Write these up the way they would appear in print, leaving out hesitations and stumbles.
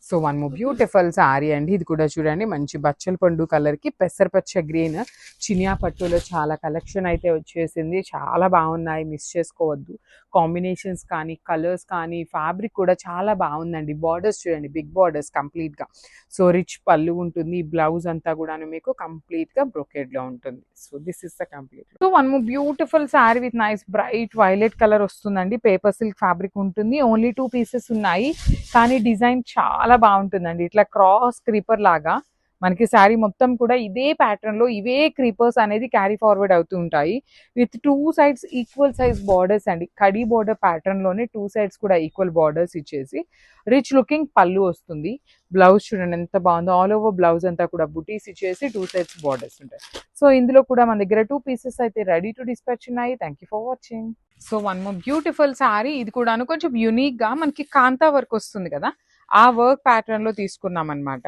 So one more beautiful sorry అండి. ఇది కూడా చూడండి మంచి బచ్చల పండు కలర్ కి పెసరపచ్చ గ్రీన్ చినియా పట్టులో చాలా కలెక్షన్ అయితే వచ్చేసింది. చాలా బాగున్నాయి, మిస్ చేసుకోవద్దు. కాంబినేషన్స్ కానీ కలర్స్ కానీ ఫ్యాబ్రిక్ కూడా చాలా బాగుందండి. బార్డర్స్ చూడండి, బిగ్ బార్డర్స్ కంప్లీట్ గా. సో రిచ్ పళ్ళు ఉంటుంది, బ్లౌజ్ అంతా కూడా మీకు కంప్లీట్ గా బ్రొకెడ్ లో ఉంటుంది. So this is the complete. So one more beautiful sari with nice bright violet colour వస్తుందండి. పేపర్ సిల్క్ ఫ్యాబ్రిక్ ఉంటుంది. ఓన్లీ 2 పీసెస్ ఉన్నాయి, కానీ డిజైన్ చాలా బాగుంటుందండి. ఇట్లా క్రాస్ క్రీపర్ లాగా మనకి శారీ మొత్తం కూడా ఇదే ప్యాటర్న్ లో ఇవే క్రీపర్స్ అనేది క్యారీ ఫార్వర్డ్ అవుతూ ఉంటాయి. With 2 sides equal size borders అండి. కడీ బార్డర్ ప్యాటర్న్ లోనే 2 సైడ్స్ కూడా ఈక్వల్ బార్డర్స్ ఇచ్చేసి రిచ్ లుకింగ్ పళ్ళు వస్తుంది. బ్లౌజ్ చూడండి ఎంత బాగుందో. ఆల్ ఓవర్ బ్లౌజ్ అంతా కూడా బుటీస్ ఇచ్చేసి 2 సైడ్స్ బార్డర్స్ ఉంటాయి. సో ఇందులో కూడా మన దగ్గర 2 పీసెస్ అయితే రెడీ టు డిస్పాచ్ ఉన్నాయి. Thank you for watching. So one more beautiful sorry. ఇది కూడాను కొంచెం యూనిక్ గా మనకి కాంతా వర్క్ వస్తుంది కదా, ఆ వర్క్ ప్యాటర్న్ లో తీసుకున్నాం అనమాట.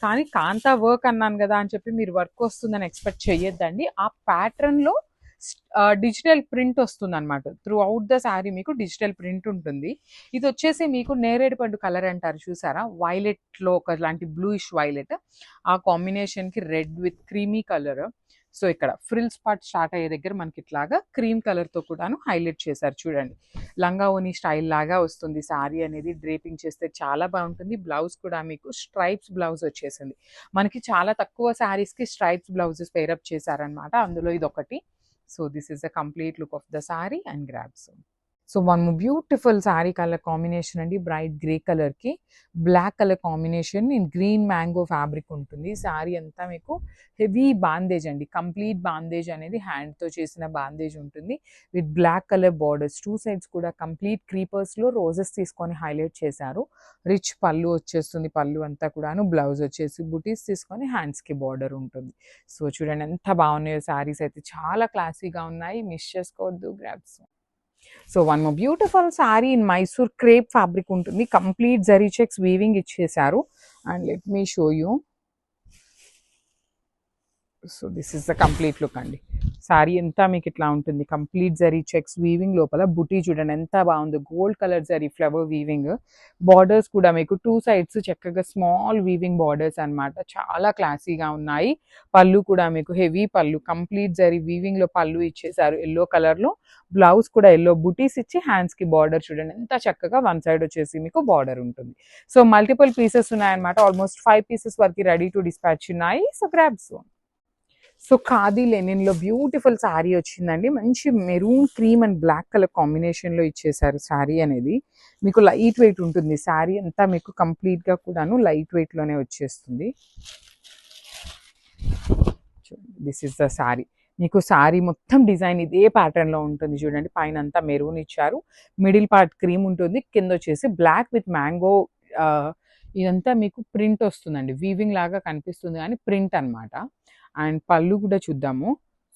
కానీ కాంతా వర్క్ అన్నాను కదా అని చెప్పి మీరు వర్క్ వస్తుందని ఎక్స్పెక్ట్ చేయొద్దండి. ఆ ప్యాటర్న్ లో డిజిటల్ ప్రింట్ వస్తుంది అనమాట. త్రూ అవుట్ ద శారీ మీకు డిజిటల్ ప్రింట్ ఉంటుంది. ఇది వచ్చేసి మీకు నేరేడు పండు కలర్ అంటారు చూసారా, వైలెట్ లో ఒకలాంటి బ్లూయిష్ వైలెట్, ఆ కాంబినేషన్ కి red with creamy colour. So ఇక్కడ ఫ్రిల్స్ పార్ట్ స్టార్ట్ అయ్యే దగ్గర మనకి ఇట్లాగా క్రీమ్ కలర్ తో కూడాను హైలైట్ చేశారు చూడండి. లంగా ఓని స్టైల్ లాగా వస్తుంది శారీ అనేది. డ్రేపింగ్ చేస్తే చాలా బాగుంటుంది. బ్లౌజ్ కూడా మీకు స్ట్రైప్స్ బ్లౌజ్ వచ్చేసింది. మనకి చాలా తక్కువ శారీస్ కి స్ట్రైప్స్ బ్లౌజెస్ పేరప్ చేశారనమాట. అందులో ఇది ఒకటి. So this is the complete look of the sari and grabs. So one beautiful sari colour combination అండి. బ్రైట్ గ్రే కలర్ కి black colour combination in green mango fabric ఉంటుంది. శారీ అంతా మీకు హెవీ బాందేజ్ అండి. కంప్లీట్ బాందేజ్ అనేది హ్యాండ్ తో చేసిన బాందేజ్ ఉంటుంది with black colour borders. 2 sides కూడా కంప్లీట్ క్రీపర్స్ లో రోజెస్ తీసుకొని హైలైట్ చేశారు. రిచ్ పళ్ళు వచ్చేస్తుంది. పళ్ళు అంతా కూడాను. బ్లౌజ్ వచ్చేసి బుటీస్ తీసుకొని హ్యాండ్స్ కి బార్డర్ ఉంటుంది. సో చూడండి ఎంత బాగున్నాయో శారీస్ అయితే. చాలా క్లాసీగా ఉన్నాయి, మిస్ చేసుకోవద్దు. Grabs. So one more beautiful sari in Mysore crepe fabric ఉంటుంది. కంప్లీట్ జరీ చెక్స్ వీవింగ్ ఇచ్చేసారు. And let me show you. So this is the complete look అండి. శారీ అంతా మీకు ఇట్లా ఉంటుంది. కంప్లీట్ జరీ చెక్స్ వీవింగ్, లోపల బుటీ చూడండి ఎంత బాగుందో. Gold colour zari flower weaving. Borders కూడా మీకు 2 సైడ్స్ చక్కగా స్మాల్ వీవింగ్ బార్డర్స్ అన్నమాట. చాలా క్లాసీగా ఉన్నాయి. పళ్ళు కూడా మీకు హెవీ పళ్ళు, కంప్లీట్ జరీ వీవింగ్ లో పళ్ళు ఇచ్చేసారు ఎల్లో కలర్ లో. బ్లౌజ్ కూడా ఎల్లో బుటీస్ ఇచ్చి హ్యాండ్స్ కి బార్డర్ చూడండి ఎంత చక్కగా. 1 సైడ్ వచ్చేసి మీకు బార్డర్ ఉంటుంది. సో మల్టిపుల్ పీసెస్ ఉన్నాయన్నమాట. ఆల్మోస్ట్ 5 పీసెస్ వరకు రెడీ టు డిస్పాచ్ ఉన్నాయి. So grabs. So khadi linen లో బ్యూటిఫుల్ శారీ వచ్చిందండి. మంచి maroon cream and black colour combination లో ఇచ్చేసారు. శారీ అనేది మీకు లైట్ వెయిట్ ఉంటుంది. శారీ అంతా మీకు కంప్లీట్ గా కూడాను లైట్ వెయిట్ లోనే వచ్చేస్తుంది. This is the sari. మీకు శారీ మొత్తం డిజైన్ ఇదే ప్యాటర్న్ లో ఉంటుంది చూడండి. పైన అంతా మెరూన్ ఇచ్చారు, మిడిల్ పార్ట్ క్రీమ్ ఉంటుంది, కింద వచ్చేసి బ్లాక్ విత్ మ్యాంగో. ఇదంతా మీకు ప్రింట్ వస్తుందండి. వీవింగ్ లాగా కనిపిస్తుంది కానీ ప్రింట్ అన్నమాట. అండ్ పళ్ళు కూడా చూద్దాము.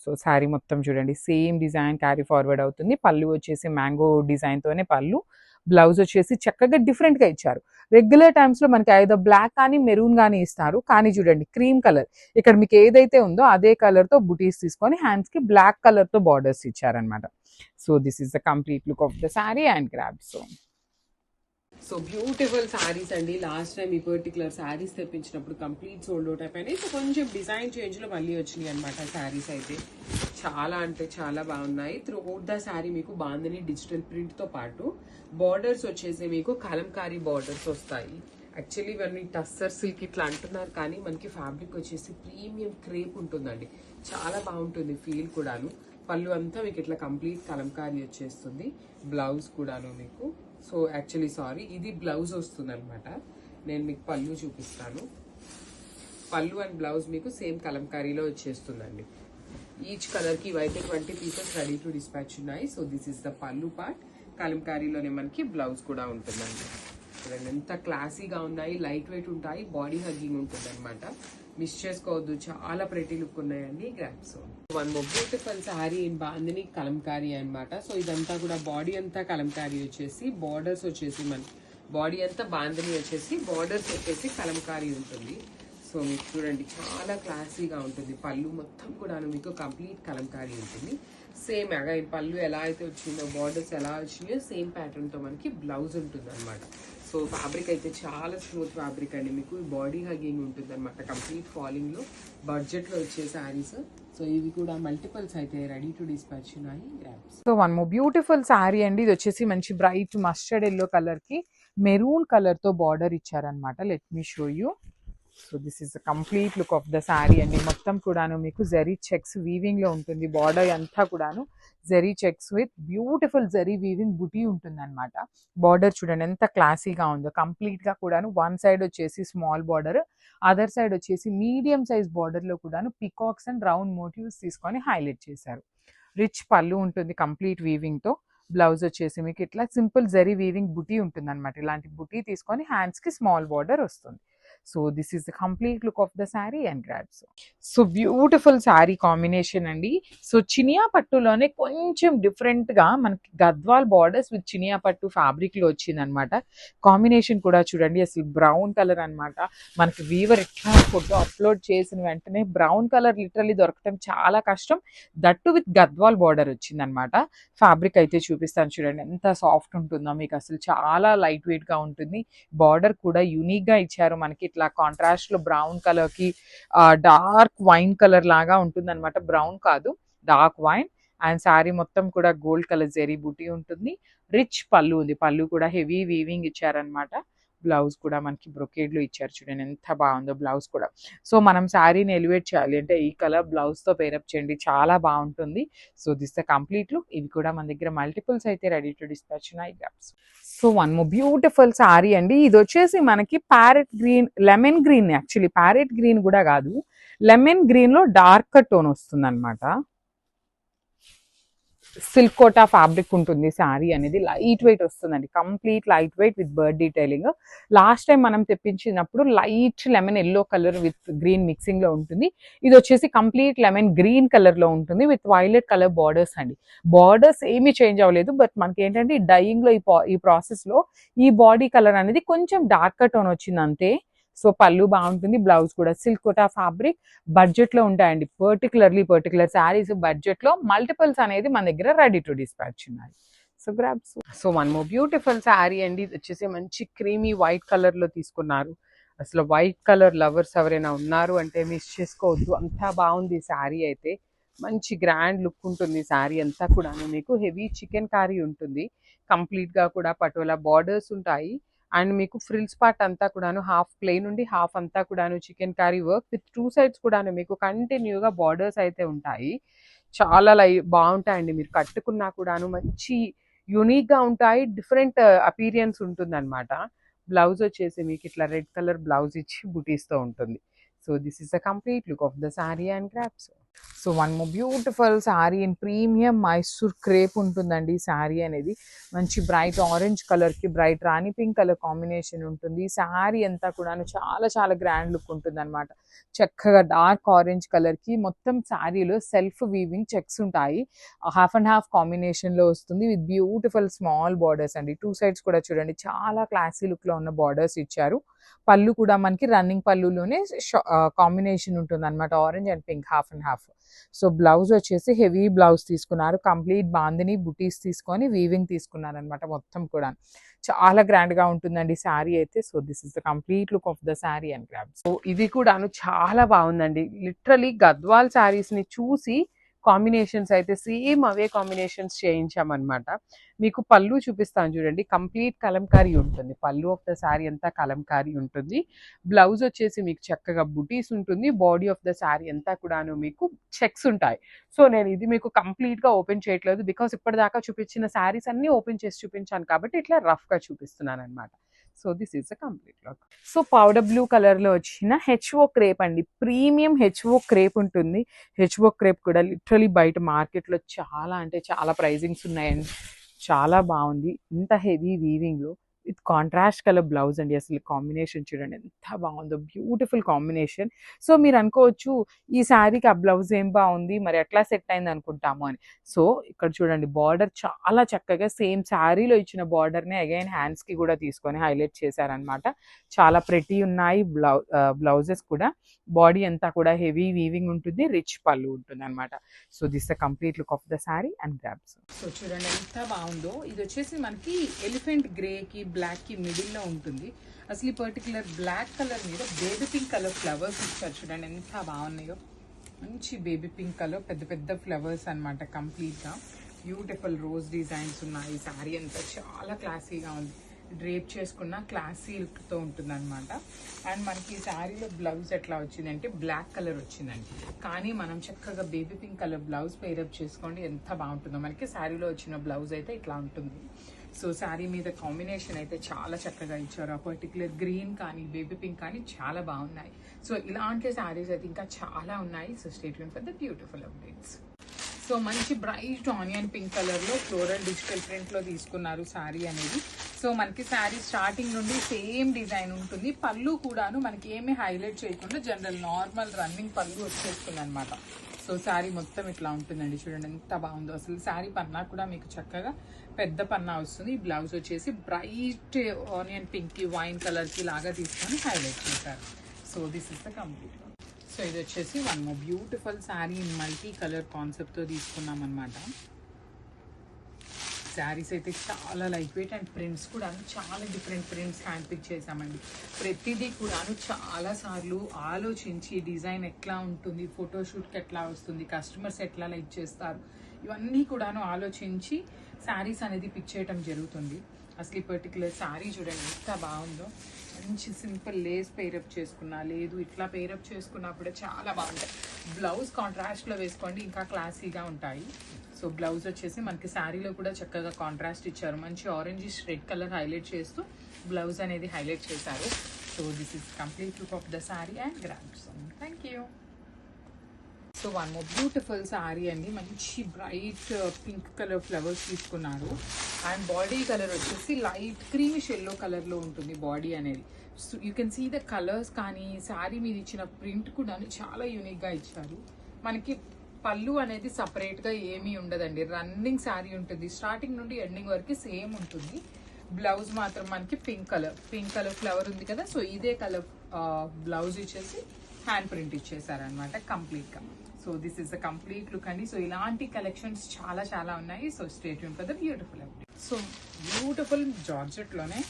సో శారీ మొత్తం చూడండి సేమ్ డిజైన్ క్యారీ ఫార్వర్డ్ అవుతుంది. పళ్ళు వచ్చేసి మ్యాంగో డిజైన్ తోనే పళ్ళు. బ్లౌజ్ వచ్చేసి చక్కగా డిఫరెంట్ గా ఇచ్చారు. రెగ్యులర్ టైమ్స్ లో మనకి ఐదో బ్లాక్ కానీ మెరూన్ కానీ ఇస్తారు, కానీ చూడండి క్రీమ్ కలర్ ఇక్కడ మీకు ఏదైతే ఉందో అదే కలర్ తో బుటీస్ తీసుకొని హ్యాండ్స్ కి బ్లాక్ కలర్ తో బార్డర్స్ ఇచ్చారనమాట. So this is the complete look of the sari and grab. So beautiful saris అండి. లాస్ట్ టైం ఈ పర్టికులర్ శారీస్ తెప్పించినప్పుడు కంప్లీట్ సోల్డ్ అవుట్ అయిపోయినాయి. సో కొంచెం డిజైన్ చేంజ్ లో మళ్ళీ వచ్చినాయి అనమాట శారీస్ అయితే. చాలా అంటే చాలా బాగున్నాయి. త్రూ అవుట్ ద శారీ మీకు బాందని డిజిటల్ ప్రింట్ తో పాటు బార్డర్స్ వచ్చేసి మీకు కలంకారీ బార్డర్స్ వస్తాయి. యాక్చువల్లీ ఇవన్నీ టస్సర్ సిల్క్ ఇట్లా అంటున్నారు, కానీ మనకి ఫ్యాబ్రిక్ వచ్చేసి ప్రీమియం క్రేప్ ఉంటుందండి. చాలా బాగుంటుంది ఫీల్ కూడాను. పళ్ళు అంతా మీకు ఇట్లా కంప్లీట్ కలంకారీ వచ్చేస్తుంది. బ్లౌజ్ కూడాను మీకు. సో యాక్చువల్లీ సారీ, ఇది బ్లౌజ్ వస్తుంది అనమాట. నేను మీకు పళ్ళు చూపిస్తాను. పళ్ళు అండ్ బ్లౌజ్ మీకు సేమ్ కలంకారీలో వచ్చేస్తుందండి. ఈచ్ కలర్ కి ఇవైతే 20 పీసెస్ రెడీ టు డిస్పాచ్ ఉన్నాయి. సో దిస్ ఇస్ ద పళ్ళు పార్ట్. కలంకారీలోనే మనకి బ్లౌజ్ కూడా ఉంటుందండి. చూడండి ఎంత క్లాసీగా ఉన్నాయి. లైట్ వెయిట్ ఉంటాయి, బాడీ హగ్గింగ్ ఉంటుంది అనమాట. మిస్ చేసుకోవద్దు. చాలా ప్రెటీ లుక్ ఉన్నాయండి. Grasp. One more beautiful sari in bandhani Kalamkari అనమాట. సో ఇదంతా కూడా బాడీ అంతా కలంకారీ వచ్చేసి, బార్డర్స్ వచ్చేసి మన బాడీ అంతా బాందిని వచ్చేసి, బార్డర్స్ వచ్చేసి కలంకారీ ఉంటుంది. సో మీకు చూడండి చాలా క్లాసీగా ఉంటుంది. పళ్ళు మొత్తం కూడా మీకు కంప్లీట్ కలంకారీ ఉంటుంది. సేమ్ అగైన్ పళ్ళు ఎలా అయితే వచ్చిందో, బార్డర్స్ ఎలా వచ్చినాయో సేమ్ ప్యాటర్న్ తో మనకి బ్లౌజ్ ఉంటుంది అనమాట. సో ఫ్యాబ్రిక్ అయితే చాలా స్మూత్ ఫ్యాబ్రిక్ అండి, మీకు బాడీ హగ్గింగ్ ఉంటుంది అనమాట, కంప్లీట్ ఫాలింగ్లో బడ్జెట్లో వచ్చే శారీస్. సో ఇవి కూడా మల్టిపల్స్ అయితే రెడీ టు డిస్పాచ్ ఉన్నాయి. So one more beautiful sari అండి, ఇది వచ్చేసి మంచి బ్రైట్ మస్టర్డ్ ఎల్లో కలర్కి మెరూన్ కలర్తో బార్డర్ ఇచ్చారనమాట. Let me show you. So this is the complete look of the sari అండి. మొత్తం కూడాను మీకు జరీ చెక్స్ వీవింగ్ లో ఉంటుంది, బార్డర్ అంతా కూడాను zari checks with beautiful zari weaving బుటీ ఉంటుంది అనమాట. బార్డర్ చూడండి ఎంత క్లాసీగా ఉందో, కంప్లీట్ గా కూడాను వన్ సైడ్ వచ్చేసి స్మాల్ బార్డర్, అదర్ సైడ్ వచ్చేసి మీడియం సైజ్ బార్డర్ లో కూడాను పికాక్స్ అండ్ రౌండ్ మోటివ్స్ తీసుకొని హైలైట్ చేశారు. రిచ్ పళ్ళు ఉంటుంది కంప్లీట్ వీవింగ్ తో. బ్లౌజ్ వచ్చేసి మీకు ఇట్లా సింపుల్ జరీ వీవింగ్ బుటీ ఉంటుంది అనమాట. ఇలాంటి బుటీ తీసుకొని హ్యాండ్స్ కి స్మాల్ బార్డర్ వస్తుంది. So this is the complete look of the sari and grabs. So beautiful sari combination అండి. సో చినియా పట్టులోనే కొంచెం డిఫరెంట్ గా మనకి గద్వాల్ బార్డర్స్ విత్ చినియా పట్టు ఫ్యాబ్రిక్ లో వచ్చింది అనమాట. కాంబినేషన్ కూడా చూడండి, అసలు బ్రౌన్ కలర్ అనమాట. మనకి వీవర్ ఎట్లా ఫోటో అప్లోడ్ చేసిన వెంటనే బ్రౌన్ కలర్ లిటరల్లీ దొరకటం చాలా కష్టం, దట్టు విత్ గద్వాల్ బార్డర్ వచ్చింది అనమాట. ఫ్యాబ్రిక్ అయితే చూపిస్తాను చూడండి ఎంత సాఫ్ట్ ఉంటుందో, మీకు అసలు చాలా లైట్ వెయిట్ గా ఉంటుంది. బార్డర్ కూడా యూనిక్ గా ఇచ్చారు మనకి, ఇట్లా కాంట్రాస్ట్ లో బ్రౌన్ కలర్ కి డార్క్ వైన్ కలర్ లాగా ఉంటుంది అనమాట. బ్రౌన్ కాదు, డార్క్ వైన్. అండ్ శారీ మొత్తం కూడా గోల్డ్ కలర్ జెరీ బూటీ ఉంటుంది. రిచ్ పళ్ళు ఉంది, పళ్ళు కూడా హెవీ వీవింగ్ ఇచ్చారనమాట. బ్లౌజ్ కూడా మనకి బ్రొకేడ్ లో ఇచ్చారు చూడండి ఎంత బాగుందో బ్లౌజ్ కూడా. సో మనం శారీని ఎలివేట్ చేయాలి అంటే ఈ కలర్ బ్లౌజ్ తో పేరప్ చేయండి, చాలా బాగుంటుంది. So this the complete look. ఇవి కూడా మన దగ్గర మల్టిపుల్స్ అయితే రెడీ టు డిస్పాచ్ ఉన్నాయి. So one more beautiful sari అండి, ఇది వచ్చేసి మనకి parrot green, lemon green, actually parrot green కూడా కాదు, లెమన్ గ్రీన్ లో డార్క్ టోన్ వస్తుంది అనమాట. సిల్క్ కోటా ఫ్యాబ్రిక్ ఉంటుంది శారీ అనేది, లైట్ వెయిట్ వస్తుందండి, complete light weight with bird detailing. Last time మనం తెప్పించినప్పుడు light lemon yellow colour with green mixing లో ఉంటుంది, ఇది వచ్చేసి కంప్లీట్ లెమన్ గ్రీన్ కలర్ లో ఉంటుంది విత్ వైలెట్ కలర్ బార్డర్స్ అండి. బార్డర్స్ ఏమీ చేంజ్ అవ్వలేదు, బట్ మనకి ఏంటంటే ఈ డైయింగ్ లో ఈ ప్రాసెస్ లో ఈ బాడీ కలర్ అనేది కొంచెం డార్క్ టోన్ వచ్చింది అంతే. సో పళ్ళు బాగుంటుంది, బ్లౌజ్ కూడా సిల్క్ కోటా ఫ్యాబ్రిక్, బడ్జెట్ లో ఉంటాయండి. పర్టికులర్ శారీస్ బడ్జెట్ లో మల్టిపుల్స్ అనేది మన దగ్గర రెడీ టు డిస్పాచ్ ఉన్నాయి. So grabs. So one more beautiful sari అండి, ఇది వచ్చేసి మంచి క్రీమీ వైట్ కలర్ లో తీసుకున్నారు. అసలు వైట్ కలర్ లవర్స్ ఎవరైనా ఉన్నారు అంటే మిస్ చేసుకోవద్దు, అంతా బాగుంది శారీ అయితే. మంచి గ్రాండ్ లుక్ ఉంటుంది శారీ అంతా కూడా. మీకు హెవీ చికెన్ కారీ ఉంటుంది, కంప్లీట్ గా కూడా పటోలా బార్డర్స్ ఉంటాయి. అండ్ మీకు ఫ్రిల్స్ పార్ట్ అంతా కూడాను హాఫ్ ప్లెయిన్ ఉండి హాఫ్ అంతా కూడాను chikankari work with two sides కూడాను మీకు కంటిన్యూగా బార్డర్స్ అయితే ఉంటాయి. చాలా బాగుంటాయండి, మీరు కట్టుకున్నా కూడాను మంచి యూనిక్ గా ఉంటాయి, డిఫరెంట్ అపీరియన్స్ ఉంటుంది అనమాట. బ్లౌజ్ వచ్చేసి మీకు ఇట్లా రెడ్ కలర్ బ్లౌజ్ ఇచ్చి బుటీస్తో ఉంటుంది. So this is the complete look of the sari and grabs. So one more beautiful sari in premium Mysore crepe ఉంటుందండి. శారీ అనేది మంచి బ్రైట్ ఆరెంజ్ కలర్కి బ్రైట్ రాణి పింక్ కలర్ కాంబినేషన్ ఉంటుంది. శారీ అంతా కూడా చాలా గ్రాండ్ లుక్ ఉంటుంది అనమాట. చక్కగా డార్క్ ఆరెంజ్ కలర్కి మొత్తం శారీలో సెల్ఫ్ వీవింగ్ చెక్స్ ఉంటాయి, హాఫ్ అండ్ హాఫ్ కాంబినేషన్లో వస్తుంది విత్ బ్యూటిఫుల్ స్మాల్ బార్డర్స్ అండి. టూ సైడ్స్ కూడా చూడండి చాలా క్లాసీ లుక్లో ఉన్న బార్డర్స్ ఇచ్చారు. పళ్ళు కూడా మనకి రన్నింగ్ పళ్ళులోనే కాంబినేషన్ ఉంటుంది అనమాట, orange and pink half and half. So blouse వచ్చేసి హెవీ బ్లౌజ్ తీసుకున్నారు, కంప్లీట్ బాందిని బుటీస్ తీసుకొని వీవింగ్ తీసుకున్నారు అనమాట. మొత్తం కూడా చాలా గ్రాండ్ గా ఉంటుందండి శారీ అయితే. So this is the complete look of the sari and grabs. So ఇది కూడాను చాలా బాగుందండి, లిటరలీ గద్వాల్ శారీస్ ని చూసి కాంబినేషన్స్ అయితే సేమ్ అవే కాంబినేషన్స్ చేయించామన్నమాట. మీకు పళ్ళు చూపిస్తాను చూడండి, కంప్లీట్ కలంకారీ ఉంటుంది. పళ్ళు ఆఫ్ ద శారీ అంతా కలంకారీ ఉంటుంది. బ్లౌజ్ వచ్చేసి మీకు చక్కగా బుటీస్ ఉంటుంది. బాడీ ఆఫ్ ద శారీ అంతా కూడాను మీకు చెక్స్ ఉంటాయి. సో నేను ఇది మీకు కంప్లీట్ గా ఓపెన్ చేయట్లేదు, బికాస్ ఇప్పటిదాకా చూపించిన శారీస్ అన్ని ఓపెన్ చేసి చూపించాను కాబట్టి ఇట్లా రఫ్ గా చూపిస్తున్నాను అనమాట. So this is a complete look. So powder blue colour లో వచ్చిన హెచ్ఓ క్రేప్ అండి, ప్రీమియం హెచ్ఓ క్రేప్ ఉంటుంది. హెచ్ఓ క్రేప్ కూడా లిటరలీ బయట మార్కెట్ లో చాలా అంటే చాలా ప్రైజింగ్స్ ఉన్నాయండి. చాలా బాగుంది, ఇంత హెవీ వీవింగ్ లో విత్ కాంట్రాస్ట్ కలర్ బ్లౌజ్ అండి. అసలు కాంబినేషన్ చూడండి ఎంత బాగుందో, బ్యూటిఫుల్ కాంబినేషన్. సో మీరు అనుకోవచ్చు ఈ శారీకి ఆ బ్లౌజ్ ఏం బాగుంది మరి ఎట్లా సెట్ అయింది అనుకుంటాము అని. సో ఇక్కడ చూడండి బార్డర్ చాలా చక్కగా సేమ్ శారీలో ఇచ్చిన బార్డర్ని అగైన్ హ్యాండ్స్కి కూడా తీసుకొని హైలైట్ చేశారనమాట. చాలా ప్రెటీ ఉన్నాయి బ్లౌజెస్ కూడా. బాడీ అంతా కూడా హెవీ వీవింగ్ ఉంటుంది, రిచ్ పళ్ళు ఉంటుంది అనమాట. So this the complete look of the sari and grabs. So చూడండి ఎంత బాగుందో, ఇది వచ్చేసి మనకి ఎలిఫెంట్ గ్రేకి బ్లాక్కి మిడిల్లో ఉంటుంది. అసలు ఈ పర్టికులర్ బ్లాక్ కలర్ మీద బేబీ పింక్ కలర్ ఫ్లవర్స్ ఇచ్చారు చూడండి, ఎంత బాగున్నాయో. మంచి బేబీ పింక్ కలర్, పెద్ద పెద్ద ఫ్లవర్స్ అనమాట. కంప్లీట్గా బ్యూటిఫుల్ రోజ్ డిజైన్స్ ఉన్నాయి. శారీ అంతా చాలా క్లాసీగా ఉంది. డ్రేప్ చేసుకున్న క్లాసీ లుక్తో ఉంటుంది అనమాట. అండ్ మనకి ఈ శారీలో బ్లౌజ్ ఎట్లా వచ్చిందంటే బ్లాక్ కలర్ వచ్చిందండి, కానీ మనం చక్కగా baby pink colour blouse pair up చేసుకోండి, ఎంత బాగుంటుందో. మనకి శారీలో వచ్చిన బ్లౌజ్ అయితే ఇట్లా ఉంటుంది. సో శారీ మీద కాంబినేషన్ అయితే చాలా చక్కగా ఇచ్చారు. ఆ పర్టికులర్ గ్రీన్ కానీ బేబీ పింక్ కానీ చాలా బాగున్నాయి. సో ఇలాంటి శారీస్ అయితే ఇంకా చాలా ఉన్నాయి. So stay tune for the beautiful updates. So మంచి బ్రైట్ ఆనియన్ పింక్ కలర్లో ఫ్లోరల్ డిజిటల్ ప్రింట్లో తీసుకున్నారు శారీ అనేది. సో మనకి శారీ స్టార్టింగ్ నుండి సేమ్ డిజైన్ ఉంటుంది. పళ్ళు కూడాను మనకి ఏమీ హైలైట్ చేయకుండా జనరల్ నార్మల్ రన్నింగ్ పళ్ళు వచ్చేస్తుంది అనమాట. సో శారీ మొత్తం ఇట్లా ఉంటుందండి, చూడండి ఎంత బాగుందో. అసలు శారీ పన్నా కూడా మీకు చక్కగా పెద్ద పన్నా వస్తుంది. బ్లౌజ్ వచ్చేసి బ్రైట్ ఆనియన్ పింక్కి వైన్ కలర్కి లాగా తీసుకొని హైలైట్ చేశారు. So this is the complete. So ఇది వచ్చేసి one more beautiful sari multi colour కాన్సెప్ట్తో తీసుకున్నాం అనమాట. శారీస్ అయితే చాలా లైట్ వెయిట్ అండ్ ప్రింట్స్ కూడా చాలా డిఫరెంట్ ప్రింట్స్ హ్యాండ్ పిక్ చేసామండి. ప్రతిదీ కూడాను చాలాసార్లు ఆలోచించి డిజైన్ ఎట్లా ఉంటుంది, ఫోటోషూట్కి ఎట్లా వస్తుంది, కస్టమర్స్ ఎట్లా లైక్ చేస్తారు, ఇవన్నీ కూడాను ఆలోచించి శారీస్ అనేది పిక్ చేయటం జరుగుతుంది. అసలు ఈ పర్టికులర్ శారీ చూడండి ఎంత బాగుందో. మంచి సింపుల్ లేస్ పేరప్ చేసుకున్నా, లేదు ఇట్లా పేరప్ చేసుకున్నా కూడా చాలా బాగుంటాయి. బ్లౌజ్ కాంట్రాస్ట్లో వేసుకోండి, ఇంకా క్లాసీగా ఉంటాయి. సో బ్లౌజ్ వచ్చేసి మనకి శారీలో కూడా చక్కగా కాంట్రాస్ట్ ఇచ్చారు. మంచి ఆరెంజ్ రెడ్ కలర్ హైలైట్ చేస్తూ బ్లౌజ్ అనేది హైలైట్ చేశారు. So this is complete look of the sari and grand song. Thank you. So one more beautiful sari అండి, మంచి బ్రైట్ పింక్ కలర్ ఫ్లవర్స్ తీసుకున్నారు. అండ్ బాడీ కలర్ వచ్చేసి లైట్ క్రీమిష్ ఎల్లో కలర్లో ఉంటుంది body అనేది. So you can see the colours కానీ శారీ మీద ఇచ్చిన ప్రింట్ కూడా చాలా యూనిక్గా ఇచ్చారు. మనకి పళ్ళు అనేది సపరేట్గా ఏమీ ఉండదండి, రన్నింగ్ శారీ ఉంటుంది. స్టార్టింగ్ నుండి ఎండింగ్ వరకు సేమ్ ఉంటుంది. బ్లౌజ్ మాత్రం మనకి పింక్ కలర్ ఫ్లవర్ ఉంది కదా, సో ఇదే కలర్ బ్లౌజ్ ఇచ్చేసి హ్యాండ్ ప్రింట్ ఇచ్చేసారనమాట కంప్లీట్గా. So this is the complete look అండి. సో ఇలాంటి కలెక్షన్స్ చాలా చాలా ఉన్నాయి. So stay tune for the beautiful update. So beautiful జార్జెట్లోనే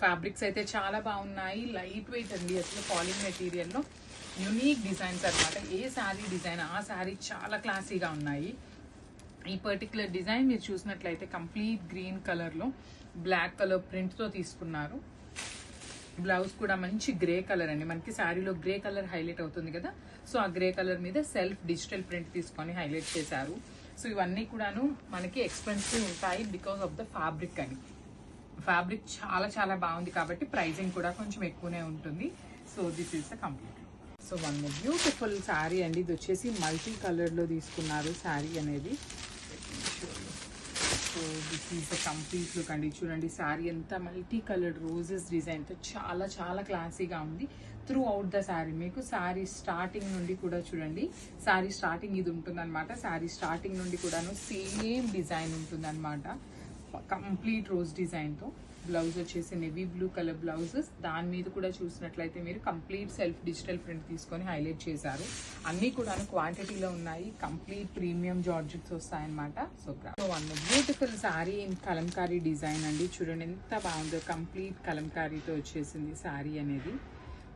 ఫ్యాబ్రిక్స్ అయితే చాలా బాగున్నాయి. లైట్ వెయిట్ అండి, అసలు ఫాలింగ్ మెటీరియల్లో యునీక్ డిజైన్స్ అనమాట. ఏ శారీ డిజైన్ ఆ శారీ చాలా క్లాసీగా ఉన్నాయి. ఈ పర్టికులర్ డిజైన్ మీరు చూసినట్లయితే కంప్లీట్ గ్రీన్ కలర్లో బ్లాక్ కలర్ ప్రింట్తో తీసుకున్నారు. బ్లౌజ్ కూడా మంచి గ్రే కలర్ అండి, మనకి శారీలో గ్రే కలర్ హైలైట్ అవుతుంది కదా, సో ఆ గ్రే కలర్ మీద సెల్ఫ్ డిజిటల్ ప్రింట్ తీసుకొని హైలైట్ చేశారు. సో ఇవన్నీ కూడాను మనకి ఎక్స్పెన్సివ్ ఉంటాయి బికాస్ ఆఫ్ ద ఫ్యాబ్రిక్ అని. ఫ్యాబ్రిక్ చాలా చాలా బాగుంది కాబట్టి ప్రైజింగ్ కూడా కొంచెం ఎక్కువనే ఉంటుంది. So this is the complete. So one more beautiful sari అండి, ఇది వచ్చేసి మల్టీ కలర్లో తీసుకున్నారు శారీ అనేది. So this is the complete look అండి, చూడండి శారీ అంతా మల్టీ కలర్డ్ రోజెస్ డిజైన్తో చాలా చాలా క్లాసీగా ఉంది. త్రూ అవుట్ ద శారీ మీకు శారీ స్టార్టింగ్ నుండి కూడా చూడండి, శారీ స్టార్టింగ్ ఇది ఉంటుందన్నమాట. శారీ స్టార్టింగ్ నుండి కూడాను సేమ్ డిజైన్ ఉంటుందన్నమాట, కంప్లీట్ రోజ్ డిజైన్తో. బ్లౌజ్ వచ్చేసి నెవీ బ్లూ కలర్ బ్లౌజెస్, దాని మీద కూడా చూసినట్లయితే మీరు కంప్లీట్ సెల్ఫ్ డిజిటల్ ప్రింట్ తీసుకొని హైలైట్ చేశారు. అన్నీ కూడా క్వాంటిటీలో ఉన్నాయి, కంప్లీట్ ప్రీమియం జార్జెట్స్ వస్తాయన్నమాట. So one beautiful sari in Kalamkari design అండి, చూడండి ఎంత బాగుందో. కంప్లీట్ కలంకారీతో వచ్చేసింది శారీ అనేది.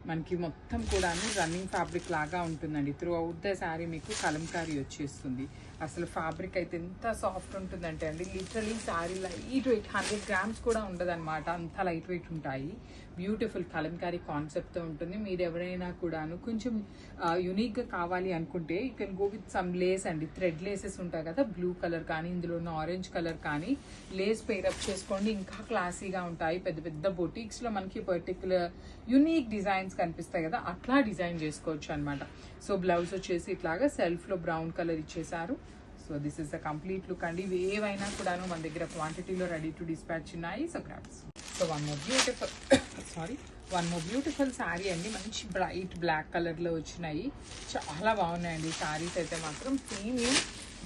మనకి మొత్తం కూడాను రన్నింగ్ ఫ్యాబ్రిక్ లాగా ఉంటుందండి. త్రూ అవుట్ ద శారీ మీకు కలంకారీ వచ్చేస్తుంది. అసలు ఫ్యాబ్రిక్ అయితే ఎంత సాఫ్ట్ ఉంటుందంటే అండి, literally sari light weight, 100 grams కూడా ఉండదన్నమాట, అంత లైట్ వెయిట్ ఉంటాయి. బ్యూటిఫుల్ కలంకారీ కాన్సెప్ట్తో ఉంటుంది. మీరు ఎవరైనా కూడాను కొంచెం యునిక్గా కావాలి అనుకుంటే you can go with some lace అండి, థ్రెడ్ లేసెస్ ఉంటాయి కదా, బ్లూ కలర్ కానీ ఇందులో ఆరెంజ్ కలర్ కానీ లేస్ పేరప్ చేసుకోండి, ఇంకా క్లాసీగా ఉంటాయి. పెద్ద పెద్ద బొటిక్స్లో మనకి పర్టికులర్ యునిక్ డిజైన్స్ కనిపిస్తాయి కదా, అట్లా డిజైన్ చేసుకోవచ్చు అనమాట. సో బ్లౌజ్ వచ్చేసి ఇట్లాగా సెల్ఫ్లో బ్రౌన్ కలర్ ఇచ్చేసారు. So this is the complete look అండి. ఇవి ఏవైనా కూడాను మన దగ్గర క్వాంటిటీలో రెడీ టు డిస్పాచ్ ఉన్నాయి. So grabs. So one more beautiful sari అండి, మంచి బ్రైట్ బ్లాక్ కలర్లో వచ్చినాయి. చాలా బాగున్నాయండి శారీస్ అయితే మాత్రం. ప్రీమియం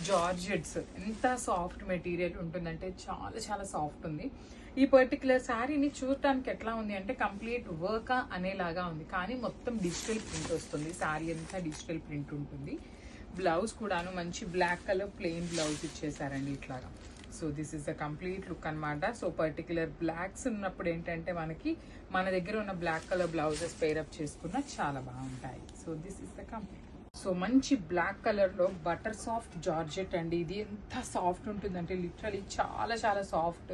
జార్జెట్స్, ఎంత సాఫ్ట్ మెటీరియల్ ఉంటుందంటే చాలా చాలా సాఫ్ట్ ఉంది. ఈ పర్టికులర్ శారీని చూడటానికి ఎట్లా ఉంది అంటే కంప్లీట్ వర్క్ అనేలాగా ఉంది, కానీ మొత్తం డిజిటల్ ప్రింట్ వస్తుంది. శారీ అంతా డిజిటల్ ప్రింట్ ఉంటుంది. బ్లౌజ్ కూడాను మంచి బ్లాక్ కలర్ ప్లెయిన్ బ్లౌజ్ ఇచ్చేసారండి ఇట్లాగా. So this is the complete look అనమాట. సో పర్టికులర్ బ్లాక్స్ ఉన్నప్పుడు ఏంటంటే మనకి మన దగ్గర ఉన్న బ్లాక్ కలర్ బ్లౌజెస్ పేరప్ చేసుకున్న చాలా బాగుంటాయి. So this is the complete. So మంచి బ్లాక్ కలర్లో బటర్ సాఫ్ట్ జార్జెట్ అండి. ఇది ఎంత సాఫ్ట్ ఉంటుందంటే లిటరలీ చాలా చాలా సాఫ్ట్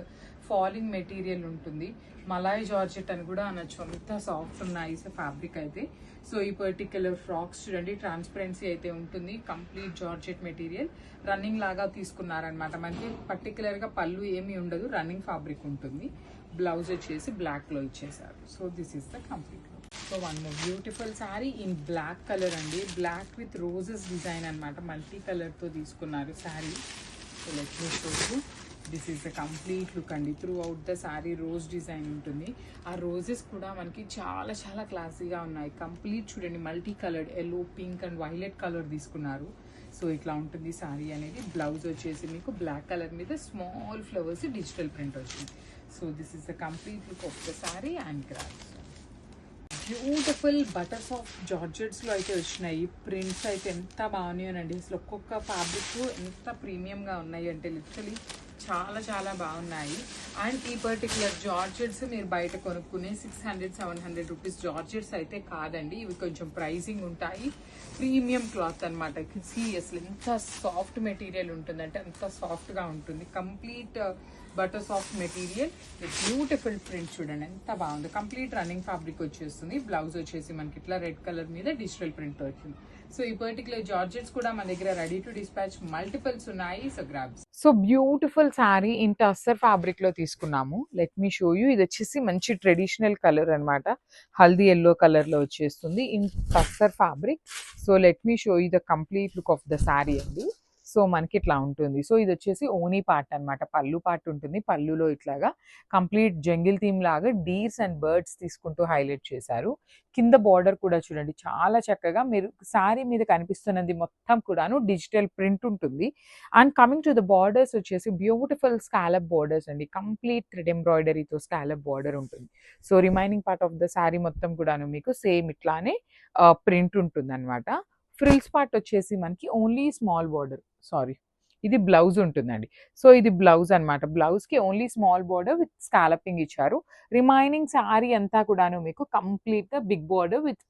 ఫాలింగ్ మెటీరియల్ ఉంటుంది. మలాయ్ జార్జెట్ అని కూడా అనొచ్చు, అంత సాఫ్ట్ ఉన్నాయి ఫ్యాబ్రిక్ అయితే. సో ఈ పర్టిక్యులర్ ఫ్రాక్స్ చూడండి, ట్రాన్స్పరెన్సీ అయితే ఉంటుంది. కంప్లీట్ జార్జెట్ మెటీరియల్ రన్నింగ్ లాగా తీసుకున్నారనమాట. మనకి పర్టికులర్గా పళ్ళు ఏమీ ఉండదు, రన్నింగ్ ఫ్యాబ్రిక్ ఉంటుంది. బ్లౌజ్ వచ్చేసి బ్లాక్లో ఇచ్చేసారు. So this is the complete. So one more beautiful sari in black colour అండి. బ్లాక్ విత్ రోజెస్ డిజైన్ అనమాట, మల్టీ కలర్తో తీసుకున్నారు sari. So let me show you. This is the complete look అండి. Throughout the sari rose design ఉంటుంది. ఆ roses కూడా మనకి చాలా చాలా క్లాసీగా ఉన్నాయి. కంప్లీట్ చూడండి, multi coloured yellow, pink and violet colour తీసుకున్నారు. సో ఇట్లా ఉంటుంది శారీ అనేది. బ్లౌజ్ వచ్చేసి మీకు బ్లాక్ కలర్ మీద స్మాల్ ఫ్లవర్స్ డిజిటల్ ప్రింట్ వచ్చింది. So this is the complete look of the sari and crafts. Beautiful butter soft జార్జెట్స్లో అయితే వచ్చినాయి. ప్రింట్స్ అయితే ఎంత బాగున్నాయనండి. అసలు ఒక్కొక్క ఫ్యాబ్రిక్ ఎంత ప్రీమియంగా ఉన్నాయి అంటే లిటరలీ చాలా చాలా బాగున్నాయి. అండ్ ఈ పర్టికులర్ జార్జెట్స్ మీరు బయట కొనుక్కునే 600-700 రూపీస్ జార్జెట్స్ అయితే కాదండి. ఇవి కొంచెం ప్రైజింగ్ ఉంటాయి. ప్రీమియం క్లాత్ అనమాట. అసలు ఎంత సాఫ్ట్ మెటీరియల్ ఉంటుందంటే అంత సాఫ్ట్గా ఉంటుంది. Complete butter soft material with beautiful print చూడండి ఎంత బాగుంది. కంప్లీట్ రన్నింగ్ ఫ్యాబ్రిక్ వచ్చేస్తుంది. బ్లౌజ్ వచ్చేసి మనకి ఇట్లా రెడ్ కలర్ మీద డిజిటల్ ప్రింట్ వచ్చింది. సో ఈ పర్టికులర్ జార్జెట్స్ కూడా మన దగ్గర రెడీ టు డిస్పాచ్ మల్టిపుల్స్ ఉన్నాయి. So grabs. So beautiful sari in tussar fabric లో తీసుకున్నాము. Let me show you. ఇది వచ్చేసి మంచి ట్రెడిషనల్ కలర్ అనమాట. హల్దీ ఎల్లో కలర్ లో వచ్చేస్తుంది in tussar fabric. So let me show you the complete look of the sari అండి. సో మనకి ఇట్లా ఉంటుంది. సో ఇది వచ్చేసి ఓనీ పార్ట్ అనమాట, పళ్ళు పార్ట్ ఉంటుంది. పళ్ళులో ఇట్లాగా కంప్లీట్ జంగిల్ థీమ్ లాగా డీర్స్ అండ్ బర్డ్స్ తీసుకుంటూ హైలైట్ చేశారు. కింద బార్డర్ కూడా చూడండి చాలా చక్కగా మీరు శారీ మీద కనిపిస్తున్నది మొత్తం కూడాను డిజిటల్ ప్రింట్ ఉంటుంది. And coming to the borders వచ్చేసి బ్యూటిఫుల్ స్కాలప్ బార్డర్స్ అండి. కంప్లీట్ థ్రెడ్ ఎంబ్రాయిడరీతో స్కాలప్ బార్డర్ ఉంటుంది. So remaining part of the sari మొత్తం కూడాను మీకు సేమ్ ఇట్లానే ప్రింట్ ఉంటుంది అనమాట. ఫ్రిల్స్ పార్ట్ వచ్చేసి మనకి ఓన్లీ స్మాల్ బార్డర్, ఇది బ్లౌజ్ ఉంటుందండి. సో ఇది బ్లౌజ్ అనమాట. బ్లౌజ్కి only small border with scalloping ఇచ్చారు. రిమైనింగ్ శారీ అంతా కూడాను మీకు కంప్లీట్గా big border with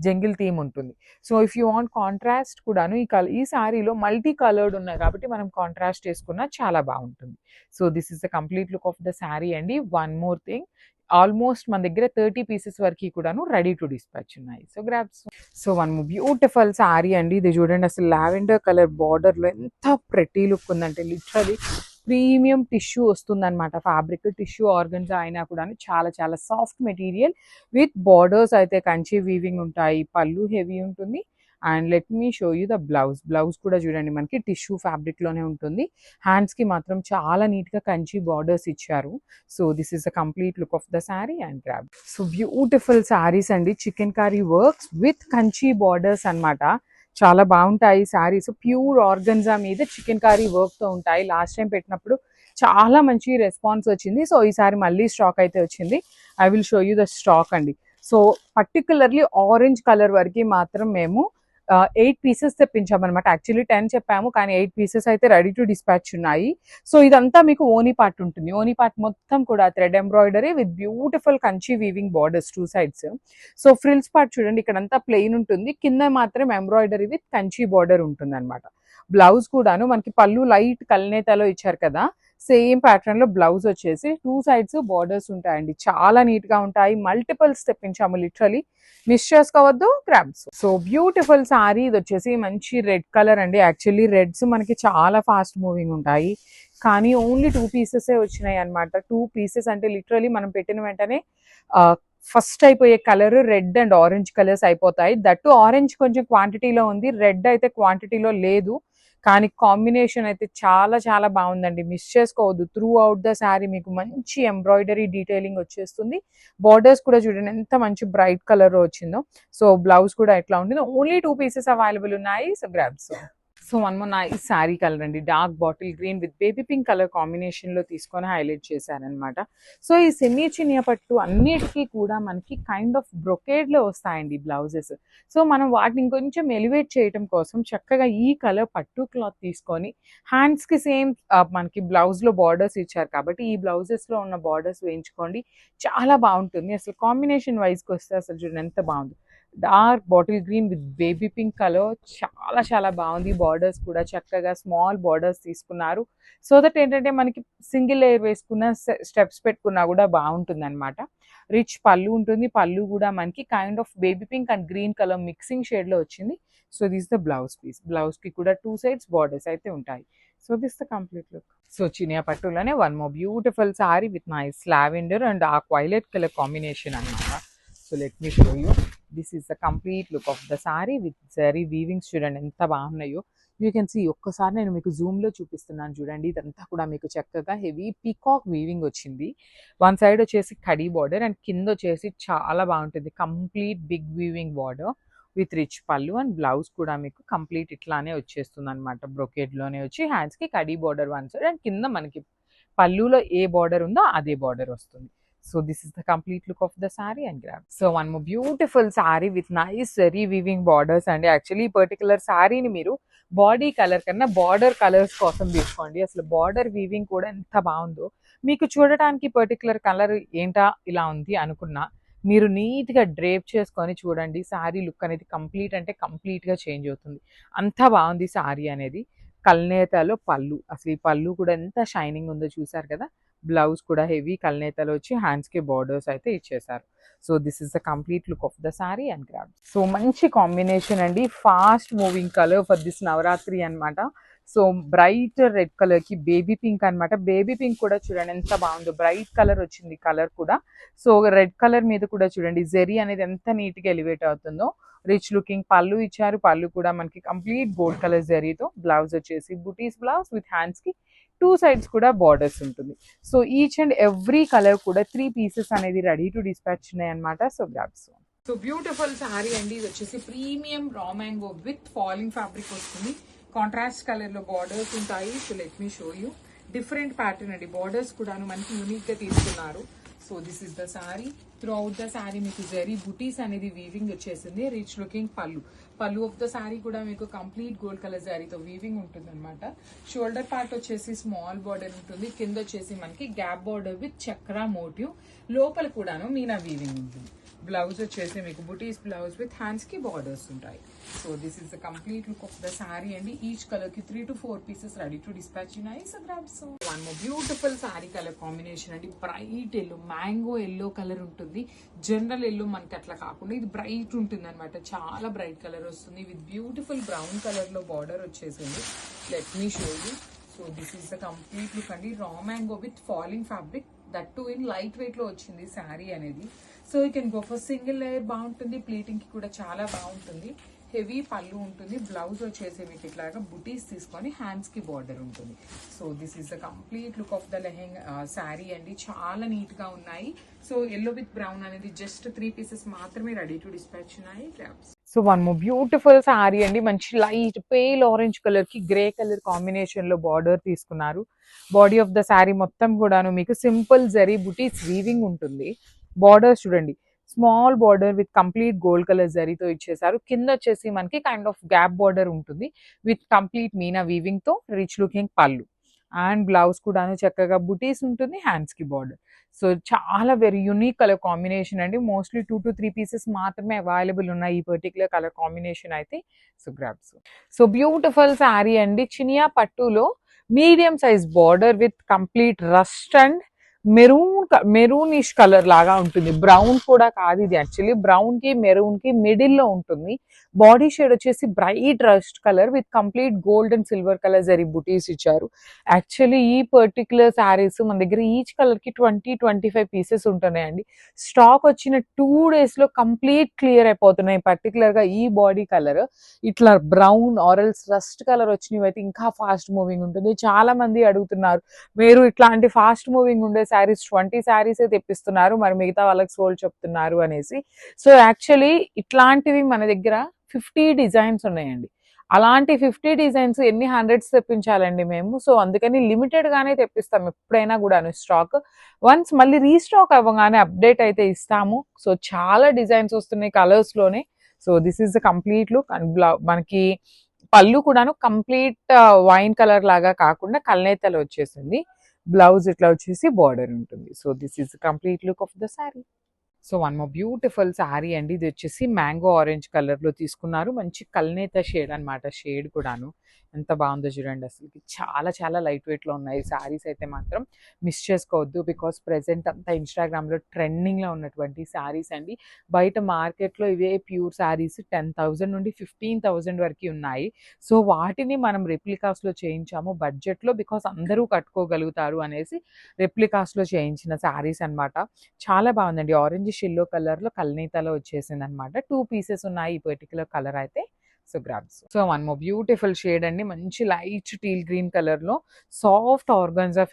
jungle theme ఉంటుంది. So if you want contrast కూడాను ఈ శారీలో మల్టీ కలర్డ్ ఉన్నాయి కాబట్టి మనం కాంట్రాస్ట్ చేసుకున్నా చాలా బాగుంటుంది. So this is the complete look of the sari అండి. వన్ మోర్ థింగ్, ఆల్మోస్ట్ మన దగ్గర 30 పీసెస్ వరకు కూడాను రెడీ టు డిస్పాచ్ ఉన్నాయి. So grabs. So one beautiful sari అండి. ఇది చూడండి, అసలు లావెండర్ కలర్ బార్డర్లో ఎంత ప్రెటీ లుక్ ఉందంటే లిటరలీ ప్రీమియం టిష్యూ వస్తుంది అనమాట. ఫ్యాబ్రిక్ టిష్యూ ఆర్గన్జా అయినా కూడా చాలా చాలా సాఫ్ట్ మెటీరియల్ విత్ బార్డర్స్ అయితే కంచి వీవింగ్ ఉంటాయి. పళ్ళు హెవీ ఉంటుంది. And let me show you the blouse. Blouse కూడా చూడండి మనకి టిష్యూ ఫ్యాబ్రిక్లోనే ఉంటుంది. హ్యాండ్స్కి మాత్రం చాలా నీట్గా కంచి బార్డర్స్ ఇచ్చారు. So this is the complete look of the sari and grab. So beautiful saris అండి. Chikankari works with Kanchi borders అనమాట. చాలా బాగుంటాయి శారీస్. ప్యూర్ ఆర్గన్జా మీద చికెన్ కర్రీ వర్క్తో ఉంటాయి. లాస్ట్ టైం పెట్టినప్పుడు చాలా మంచి రెస్పాన్స్ వచ్చింది. సో ఈసారి మళ్ళీ స్టాక్ అయితే వచ్చింది. I will show you the stock అండి. సో పర్టికులర్లీ ఆరెంజ్ కలర్ వరకు మాత్రం మేము 8 పీసెస్ తెప్పించామన్నమాట. యాక్చువల్లీ 10 చెప్పాము, కానీ 8 పీసెస్ అయితే రెడీ టు డిస్పాచ్ ఉన్నాయి. సో ఇదంతా మీకు ఓనీ పార్ట్ ఉంటుంది. ఓనీ పార్ట్ మొత్తం కూడా thread embroidery with beautiful Kanchi weaving borders 2 sides. So frills part చూడండి, ఇక్కడంతా ప్లెయిన్ ఉంటుంది, కింద మాత్రం ఎంబ్రాయిడరీ విత్ కంచి బార్డర్ ఉంటుంది అనమాట. బ్లౌజ్ కూడాను మనకి పళ్ళు లైట్ కల్నేతలో ఇచ్చారు కదా, సేమ్ ప్యాటర్న్ లో బ్లౌజ్ వచ్చేసి 2 సైడ్స్ బార్డర్స్ ఉంటాయండి. చాలా నీట్ గా ఉంటాయి. మల్టిపుల్స్ తెప్పించాము, లిటరలీ మిస్ చేసుకోవద్దు గ్రాబ్స్. So beautiful sorry. ఇది వచ్చేసి మంచి రెడ్ కలర్ అండి. యాక్చువల్లీ రెడ్స్ మనకి చాలా ఫాస్ట్ మూవింగ్ ఉంటాయి, కానీ ఓన్లీ 2 పీసెసే వచ్చినాయి అనమాట. 2 పీసెస్ అంటే లిటరలీ మనం పెట్టిన వెంటనే ఫస్ట్ అయిపోయే colour red and orange colours అయిపోతాయి. దట్టు ఆరెంజ్ కొంచెం క్వాంటిటీలో ఉంది, రెడ్ అయితే క్వాంటిటీలో లేదు. కానీ కాంబినేషన్ అయితే చాలా చాలా బాగుందండి, మిస్ చేసుకోవద్దు. త్రూ అవుట్ ద శారీ మీకు మంచి ఎంబ్రాయిడరీ డీటెయిలింగ్ వచ్చేస్తుంది. బార్డర్స్ కూడా చూడండి ఎంత మంచి బ్రైట్ కలర్ వచ్చిందో. సో బ్లౌజ్ కూడా ఎట్లా ఉంటుంది. ఓన్లీ 2 పీసెస్ అవైలబుల్ ఉన్నాయి. So grabs. So one more nice sari colour అండి, dark bottle green with baby pink colour combination లో తీసుకొని హైలైట్ చేశారనమాట. సో ఈ సెమీ చినియా పట్టు అన్నిటికీ కూడా మనకి కైండ్ ఆఫ్ బ్రొకేడ్ లో వస్తాయండి బ్లౌజెస్. సో మనం వాటిని ఇంకొంచెం ఎలివేట్ చేయడం కోసం చక్కగా ఈ కలర్ పట్టు క్లాత్ తీసుకొని హ్యాండ్స్ కి సేమ్ మనకి బ్లౌజ్ లో బార్డర్స్ ఇచ్చారు కాబట్టి ఈ బ్లౌజెస్ లో ఉన్న బార్డర్స్ వేయించుకోండి, చాలా బాగుంటుంది. అసలు కాంబినేషన్ వైజ్ కి వస్తే అసలు చూడండి ఎంత బాగుంది. Dark bottle green with baby pink colour, చాలా చాలా బాగుంది. బార్డర్స్ కూడా చక్కగా స్మాల్ బార్డర్స్ తీసుకున్నారు. సో దట్ ఏంటంటే మనకి సింగిల్ లేయర్ వేసుకున్న స్టెప్స్ పెట్టుకున్నా కూడా బాగుంటుంది అనమాట. రిచ్ పళ్ళు ఉంటుంది, పళ్ళు కూడా మనకి kind of baby pink and green colour mixing shade లో వచ్చింది. So this the blouse piece, blouse కి కూడా 2 సైడ్స్ బార్డర్స్ అయితే ఉంటాయి. So this the complete look. So చినియా పట్టులోనే one more beautiful sari with nice lavender and dark violet colour combination అనమాట. So let me show you, this is the complete look of the sari with zari weavings. చూడండి ఎంత బాగున్నాయో. You can see, ఒక్కసారి నేను మీకు Zoom లో చూపిస్తున్నాను చూడండి. ఇదంతా కూడా మీకు చక్కగా హెవీ పీకాక్ వీవింగ్ వచ్చింది. వన్ సైడ్ వచ్చేసి కడీ బార్డర్ అండ్ కింద వచ్చేసి చాలా బాగుంటుంది complete big weaving border with rich pallu and blouse కూడా మీకు కంప్లీట్ ఇట్లానే వచ్చేస్తుంది అనమాట. బ్రొకేడ్ లోనే వచ్చి హ్యాండ్స్ కి khadi border one side and కింద మనకి పళ్ళులో ఏ బార్డర్ ఉందో అదే బార్డర్ వస్తుంది. So this is the complete look of the saree and grab. So one more beautiful saree with nice zari weaving borders, and actually particular saree ni మీరు body colour కన్నా border colours కోసం తీసుకోండి. అసలు border weaving కూడా ఎంత బాగుందో. మీకు చూడటానికి పర్టికులర్ కలర్ ఏంటా ఇలా ఉంది అనుకున్నా, మీరు నీట్గా డ్రేప్ చేసుకొని చూడండి, శారీ లుక్ అనేది కంప్లీట్ అంటే కంప్లీట్గా చేంజ్ అవుతుంది. అంత బాగుంది శారీ అనేది. కల్నేతలో పళ్ళు, అసలు ఈ పళ్ళు కూడా ఎంత షైనింగ్ ఉందో చూసారు కదా. బ్లౌజ్ కూడా హెవీ కల్నేతలో వచ్చి హ్యాండ్స్కి బార్డర్స్ అయితే ఇచ్చేసారు. So this is the complete look of the sari and grab. So మంచి కాంబినేషన్ అండి, fast moving colour for this Navratri అనమాట. సో బ్రైట్ రెడ్ కలర్ కి బేబీ పింక్ అనమాట. బేబీ పింక్ కూడా చూడండి ఎంత బాగుందో, బ్రైట్ కలర్ వచ్చింది కలర్ కూడా. సో రెడ్ కలర్ మీద కూడా చూడండి జెరీ అనేది ఎంత నీట్ గా ఎలివేట్ అవుతుందో. రిచ్ లుకింగ్ పళ్ళు ఇచ్చారు, పళ్ళు కూడా మనకి కంప్లీట్ గోల్డ్ కలర్ జరీతో. బ్లౌజ్ వచ్చేసి బుటీస్ బ్లౌజ్ విత్ హ్యాండ్స్ కి 2 సైడ్స్ కూడా బార్డర్స్ ఉంటుంది. So each and every colour కూడా 3 పీసెస్ అనేది రెడీ టు డిస్పాచ్ ఉన్నాయి అనమాట. So grabs. So beautiful sorry అండి, ఇది వచ్చేసి ప్రీమియం రా మ్యాంగో విత్ ఫాలింగ్ ఫ్యాబ్రిక్ వస్తుంది. కాంట్రాస్ట్ కలర్ లో బార్డర్స్ ఉంటాయి. So let me show you, different pattern అండి. బార్డర్స్ కూడా మనకి యూనిక్ గా తీసుకున్నారు. So this is the sorry. Through out the sorry మీకు జరీ బుటీస్ అనేది వీవింగ్ వచ్చేసింది. రిచ్ లుకింగ్ పళ్ళు, పళ్ళు ఆఫ్ ద సారీ కూడా మీకు కంప్లీట్ గోల్డ్ కలర్ జారీతో వీవింగ్ ఉంటుంది అనమాట. షోల్డర్ పార్ట్ వచ్చేసి స్మాల్ బార్డర్ ఉంటుంది, కింద వచ్చేసి మనకి gap border with chakra motif, లోపల కూడాను మీనా వీవింగ్ ఉంటుంది. బ్లౌజ్ వచ్చేసి మీకు బుటీస్ బ్లౌజ్ విత్ హ్యాండ్స్ కి బార్డర్స్ ఉంటాయి. So this is the complete look of the sari అండి. ఈచ్ కలర్ కి 3 to 4 pieces ready to dispatch ఉన్నాయి. So grab. So one more beautiful sari colour combination అండి, bright yellow, mango yellow colour ఉంటుంది. General yellow మనకి అట్లా కాకుండా ఇది బ్రైట్ ఉంటుంది అనమాట, చాలా బ్రైట్ కలర్ వస్తుంది విత్ బ్యూటిఫుల్ బ్రౌన్ కలర్ లో బార్డర్ వచ్చేసింది. Let me show you. So this is the complete look అండి, raw mango with falling fabric, that too in light weight లో వచ్చింది శారీ అనేది. So you can go for single layer బాగుంటుంది, pleating కి కూడా చాలా బాగుంటుంది. హెవీ పళ్ళు ఉంటుంది, బ్లౌజ్ వచ్చేసి మీకు ఇట్లాగా బుటీస్ తీసుకొని హ్యాండ్స్ కి బార్డర్ ఉంటుంది. So this is the complete look of the lehenga sari అండి, చాలా నీట్ గా ఉన్నాయి. సో ఎల్లో విత్ బ్రౌన్ అనేది జస్ట్ 3 పీసెస్ మాత్రమే రెడీ టు డిస్పాచ్ ఉన్నాయి. So one more beautiful sorry అండి, మంచి లైట్ పేల్ ఆరెంజ్ కలర్ కి గ్రే కలర్ కాంబినేషన్ లో బార్డర్ తీసుకున్నారు. బాడీ ఆఫ్ ద సారీ మొత్తం కూడాను మీకు సింపుల్ జరీ బుటీస్ వీవింగ్ ఉంటుంది. బార్డర్స్ చూడండి, small border with complete gold colour జరీతో ఇచ్చేసారు. కింద వచ్చేసి మనకి కైండ్ ఆఫ్ గ్యాప్ బార్డర్ ఉంటుంది విత్ కంప్లీట్ మీనా వీవింగ్ తో. రిచ్ లుకింగ్ పళ్ళు అండ్ బ్లౌజ్ కూడాను చక్కగా బుటీస్ ఉంటుంది, హ్యాండ్స్ కి బార్డర్. సో చాలా వెరీ యూనిక్ కలర్ కాంబినేషన్ అండి. మోస్ట్లీ 2 to 3 పీసెస్ మాత్రమే అవైలబుల్ ఉన్నాయి ఈ పర్టికులర్ కలర్ కాంబినేషన్ అయితే. So grabs. So beautiful sari అండి, చినియా పట్టులో medium size border with complete rust and maroonish colour లాగా ఉంటుంది. బ్రౌన్ కూడా కాదు ఇది, యాక్చువల్లీ బ్రౌన్ కి మెరూన్ కి మిడిల్ లో ఉంటుంది. బాడీ షేడ్ వచ్చేసి bright rust colour with complete gold and silver colour zari బుటీస్ ఇచ్చారు. యాక్చువల్లీ ఈ పర్టికులర్ శారీస్ మన దగ్గర ఈచ్ కలర్ కి 20-25 పీసెస్ ఉంటున్నాయండి. స్టాక్ వచ్చిన 2 days లో కంప్లీట్ క్లియర్ అయిపోతున్నాయి. పర్టికులర్ గా ఈ బాడీ కలర్ ఇట్లా బ్రౌన్ ఆరల్స్ రస్ట్ కలర్ వచ్చినవి అయితే ఇంకా ఫాస్ట్ మూవింగ్ ఉంటుంది. చాలా మంది అడుగుతున్నారు, మీరు ఇట్లాంటి ఫాస్ట్ మూవింగ్ ఉండే శారీస్ 20 శారీసే తెప్పిస్తున్నారు, మరి మిగతా వాళ్ళకి సోల్డ్ చెప్తున్నారు అనేసి. సో యాక్చువల్లీ ఇట్లాంటివి మన దగ్గర 50 డిజైన్స్ ఉన్నాయండి. అలాంటి 50 డిజైన్స్ ఎన్ని హండ్రెడ్స్ తెప్పించాలండి మేము. సో, అందుకని లిమిటెడ్‌గానే తెప్పిస్తాం ఎప్పుడైనా గూడాను స్టాక్. వన్స్ మళ్ళీ రీస్టాక్ అవ్వగానే అప్డేట్ అయితే ఇస్తాము. సో, చాలా డిజైన్స్ వస్తున్నాయి కలర్స్‌లోనే. So, this is the complete look and మనకి పళ్ళు కూడాను కంప్లీట్ వైన్ కలర్ లాగా కాకుండా కల్నేతలో వచ్చేసింది. బ్లౌజ్ ఇట్లా వచ్చేసి బార్డర్ ఉంటుంది. So, this is the complete look of the sorry. So, one more beautiful sari అండి. ఇది వచ్చేసి మ్యాంగో ఆరెంజ్ కలర్‌లో తీసుకున్నారు. మంచి కల్నేత షేడ్ అన్నమాట. షేడ్ కూడాను. ఎంత బాగుందో చూడండి అసలకి. చాలా చాలా లైట్ వెయిట్‌లో ఉన్నాయి శారీస్ అయితే మాత్రం మిస్ చేసుకోవద్దు. బికాజ్ ప్రెజెంట్ అంతా ఇన్‌స్టాగ్రామ్‌లో ట్రెండింగ్‌లో ఉన్నటువంటి శారీస్ అండి. బయట మార్కెట్‌లో ఇవే ప్యూర్ శారీస్ 10,000 నుండి 15,000 వరకి ఉన్నాయి. సో, వాటిని మనం రెప్లికాస్‌లో చేయించాము బడ్జెట్‌లో. బికాజ్ అందరూ కట్టుకోగలుగుతారు అనేసి రెప్లికాస్‌లో చేయించిన శారీస్ అన్నమాట. చాలా బాగుందండి. ఆరెంజ్ షెల్లో కలర్‌లో కల్నేతలో వచ్చేసిందనమాట. 2 పీసెస్ ఉన్నాయి ఈ పర్టిక్యులర్ కలర్ అయితే. So, grabs. So, one more beautiful shade అండి. మంచి లైట్ టీల్ గ్రీన్ కలర్‌లో సాఫ్ట్ ఆర్గాన్జా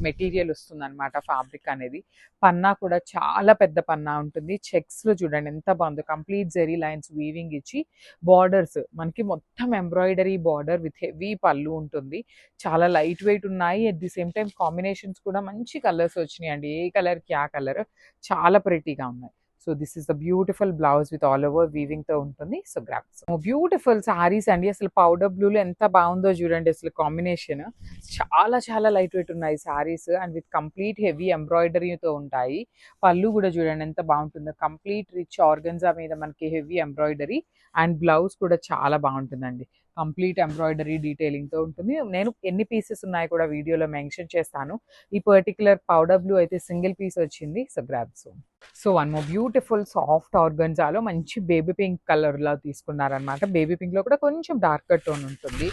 మెటీరియల్ వస్తుందనమాట ఫ్యాబ్రిక్ అనేది. పన్నా కూడా చాలా పెద్ద పన్నా ఉంటుంది. చెక్స్‌లో చూడండి ఎంత బాగుందో. కంప్లీట్ జెరీ లైన్స్ వీవింగ్ ఇచ్చి బార్డర్స్ మనకి మొత్తం ఎంబ్రాయిడరీ బార్డర్ విత్ హెవీ పళ్ళు ఉంటుంది. చాలా లైట్ వెయిట్ ఉన్నాయి. At the same time combinations కూడా మంచి కలర్స్ వచ్చినాయండి. ఏ కలర్‌కి ఆ కలర్ చాలా ప్రెట్టీగా ఉన్నాయి. So, this is the beautiful blouse with all over వీవింగ్‌తో ఉంటుంది. So, grabs. బ్యూటిఫుల్ శారీస్ అండి. అసలు పౌడర్ బ్లూలో ఎంత బాగుందో చూడండి అసలు కాంబినేషన్. చాలా చాలా లైట్ వెయిట్ ఉన్నాయి saris and with complete heavy ఎంబ్రాయిడరీతో ఉంటాయి. పళ్ళు కూడా చూడండి ఎంత బాగుంటుందో. కంప్లీట్ రిచ్ ఆర్గన్జా మీద మనకి హెవీ ఎంబ్రాయిడరీ అండ్ బ్లౌజ్ కూడా చాలా బాగుంటుందండి. కంప్లీట్ ఎంబ్రాయిడరీ డీటెయిలింగ్‌తో ఉంటుంది. నేను ఎన్ని పీసెస్ ఉన్నాయో కూడా వీడియోలో మెన్షన్ చేస్తాను. ఈ పర్టిక్యులర్ పౌడర్ బ్లూ అయితే సింగిల్ పీస్ వచ్చింది. So, grabs. So, one more beautiful soft ఆర్గన్జాలో మంచి బేబీ పింక్ కలర్‌లో తీసుకున్నారనమాట. బేబీ పింక్‌లో కూడా కొంచెం డార్కర్ టోన్ ఉంటుంది.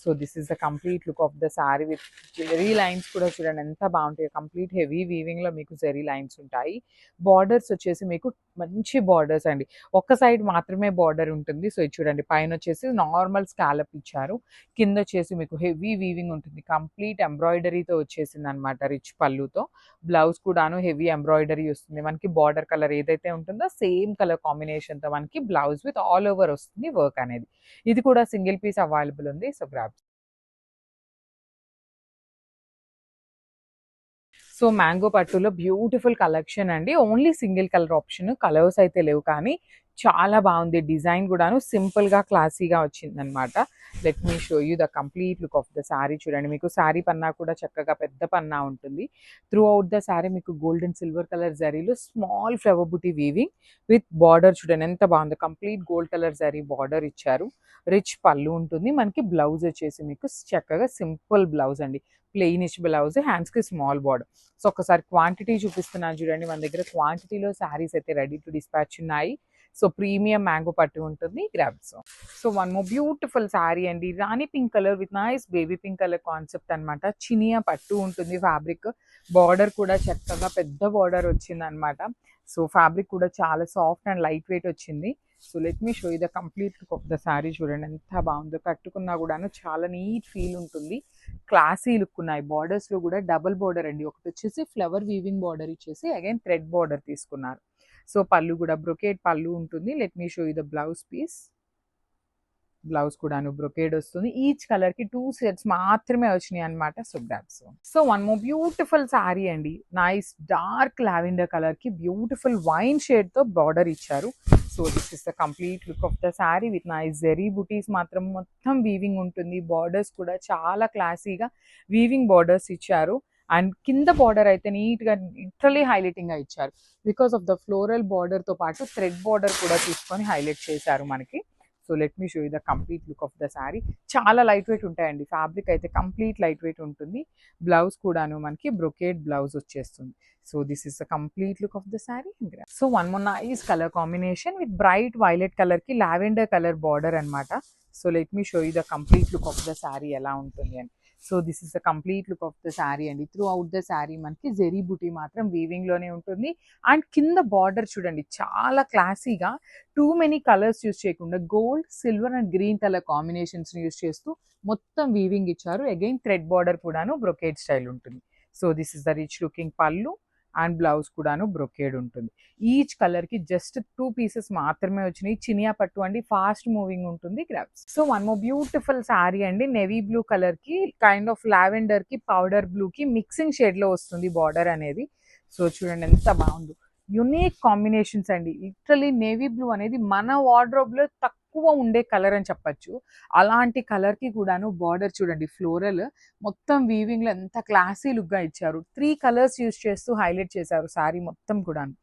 So, this is the complete look of the sari with zari lines కూడా చూడండి ఎంత బాగుంటాయో. కంప్లీట్ హెవీ వీవింగ్‌లో మీకు జెరీ లైన్స్ ఉంటాయి. బార్డర్స్ వచ్చేసి మీకు మంచి బార్డర్స్ అండి. ఒక్క సైడ్ మాత్రమే బార్డర్ ఉంటుంది. సో, ఇది చూడండి పైన వచ్చేసి నార్మల్ స్కాలప్ ఇచ్చారు. కింద వచ్చేసి మీకు హెవీ వీవింగ్ ఉంటుంది. కంప్లీట్ ఎంబ్రాయిడరీతో వచ్చేసిందనమాట రిచ్ పళ్ళుతో. బ్లౌజ్ కూడాను హెవీ ఎంబ్రాయిడరీ వస్తుంది. మనకి బార్డర్ కలర్ ఏదైతే ఉంటుందో సేమ్ కలర్ కాంబినేషన్‌తో మనకి బ్లౌజ్ విత్ ఆల్ ఓవర్ వస్తుంది వర్క్ అనేది. ఇది కూడా సింగిల్ పీస్ అవైలబుల్ ఉంది. So, grab. సో, మ్యాంగో పట్టులో బ్యూటిఫుల్ కలెక్షన్ అండి. Only single colour option. Colours అయితే లేవు కానీ చాలా బాగుంది. డిజైన్ కూడాను సింపుల్‌గా, క్లాసీగా వచ్చిందనమాట. Let me show you the complete look of the sari. చూడండి మీకు శారీ పన్నా కూడా చక్కగా పెద్ద పన్నా ఉంటుంది. త్రూ ఔట్ ద శారీ మీకు గోల్డ్ అండ్ సిల్వర్ కలర్ జరీలో స్మాల్ ఫ్లవర్ బుటీ వీవింగ్ విత్ బార్డర్ చూడండి ఎంత బాగుందో. Complete gold colour zari border ఇచ్చారు. రిచ్ పళ్ళు ఉంటుంది. మనకి బ్లౌజ్ వచ్చేసి మీకు చక్కగా సింపుల్ బ్లౌజ్ అండి. ప్లెయినిష్ బ్లౌజ్, హ్యాండ్స్‌కి స్మాల్ బార్డర్. సో, ఒకసారి క్వాంటిటీ చూపిస్తున్నాను చూడండి. మన దగ్గర క్వాంటిటీలో శారీస్ అయితే రెడీ టు డిస్పాచ్ ఉన్నాయి. సో, ప్రీమియం మ్యాంగో పట్టు ఉంటుంది. Grabs. So, one more beautiful sari అండి. రాణి pink colour with nice baby pink colour concept అనమాట. చినియా పట్టు ఉంటుంది ఫ్యాబ్రిక్. బార్డర్ కూడా చక్కగా పెద్ద బార్డర్ వచ్చిందనమాట. సో, ఫ్యాబ్రిక్ కూడా చాలా సాఫ్ట్ అండ్ లైట్ వెయిట్ వచ్చింది. So, let me show you the complete look of the sari. చూడండి ఎంత బాగుందో. కట్టుకున్నా కూడాను చాలా నీట్ ఫీల్ ఉంటుంది. క్లాసీ లుక్ ఉన్నాయి. బార్డర్స్‌లో కూడా డబుల్ బార్డర్ అండి. ఒకటి వచ్చేసి ఫ్లవర్ వీవింగ్ బార్డర్ ఇచ్చేసి అగైన్ థ్రెడ్ బార్డర్ తీసుకున్నారు. సో, పళ్ళు కూడా బ్రొకేడ్ పళ్ళు ఉంటుంది. Let me show you the blouse piece. Blouse కూడాను బ్రొకేడ్ వస్తుంది. ఈచ్ కలర్‌కి 2 సెట్స్ మాత్రమే వచ్చినాయి అనమాట. So, grabs. So, one more beautiful sari అండి. నైస్ డార్క్ లావెండర్ కలర్‌కి బ్యూటిఫుల్ వైన్ షేడ్‌తో బార్డర్ ఇచ్చారు. So, this is the complete look of the sari with nice zari బుటీస్ మాత్రం మొత్తం వీవింగ్ ఉంటుంది. బార్డర్స్ కూడా చాలా క్లాసీగా వీవింగ్ బార్డర్స్ ఇచ్చారు. అండ్ కింద బార్డర్ అయితే నీట్‌గా లిటరల్లీ హైలైటింగ్‌గా ఇచ్చారు. బికాస్ ఆఫ్ ద ఫ్లోరల్ బార్డర్‌తో పాటు థ్రెడ్ బార్డర్ కూడా తీసుకొని హైలైట్ చేశారు మనకి. So, let me show you the complete look of the sari. చాలా లైట్ వెయిట్ ఉంటాయండి. ఫ్యాబ్రిక్ అయితే కంప్లీట్ లైట్ వెయిట్ ఉంటుంది. బ్లౌజ్ కూడాను మనకి బ్రొకేడ్ బ్లౌజ్ వచ్చేస్తుంది. So, this is the complete look of the sari. So, one more nice colour combination with bright violet కలర్‌కి lavender colour border అనమాట. So, let me show you the complete look of the sari ఎలా ఉంటుంది అని. So, this is the complete look of the sari అండి. Throughout the sari మనకి జెరీ బుటీ మాత్రం వీవింగ్‌లోనే ఉంటుంది. And కింద బార్డర్ చూడండి చాలా క్లాసీగా టూ మెనీ కలర్స్ యూస్ చేయకుండా gold, silver and green colour కాంబినేషన్స్‌ని యూస్ చేస్తూ మొత్తం వీవింగ్ ఇచ్చారు. అగైన్ థ్రెడ్ బార్డర్ కూడాను బ్రొకేడ్ స్టైల్ ఉంటుంది. So, this is the rich looking పళ్ళు అండ్ బ్లౌజ్ కూడాను బ్రొకేడ్ ఉంటుంది. ఈచ్ కలర్ కి జస్ట్ 2 పీసెస్ మాత్రమే వచ్చినాయి. చినియా పట్టు అండి, ఫాస్ట్ మూవింగ్ ఉంటుంది. Grabs. So one more beautiful sari అండి, నేవీ బ్లూ కలర్ కి కైండ్ ఆఫ్ లావెండర్ కి పౌడర్ బ్లూ కి మిక్సింగ్ షేడ్ లో వస్తుంది బార్డర్ అనేది. సో చూడండి ఎంత బాగుందో, యునిక్ కాంబినేషన్స్ అండి. లిటరలీ నేవీ బ్లూ అనేది మన వార్డ్రోబ్ లో తక్కువ ఉండే కలర్ అని చెప్పచ్చు. అలాంటి కలర్ కి కూడాను బార్డర్ చూడండి, ఫ్లోరల్ మొత్తం వీవింగ్ లో ఎంత క్లాసీ లుక్ గా ఇచ్చారు. 3 కలర్స్ యూస్ చేస్తూ హైలైట్ చేశారు శారీ మొత్తం కూడాను.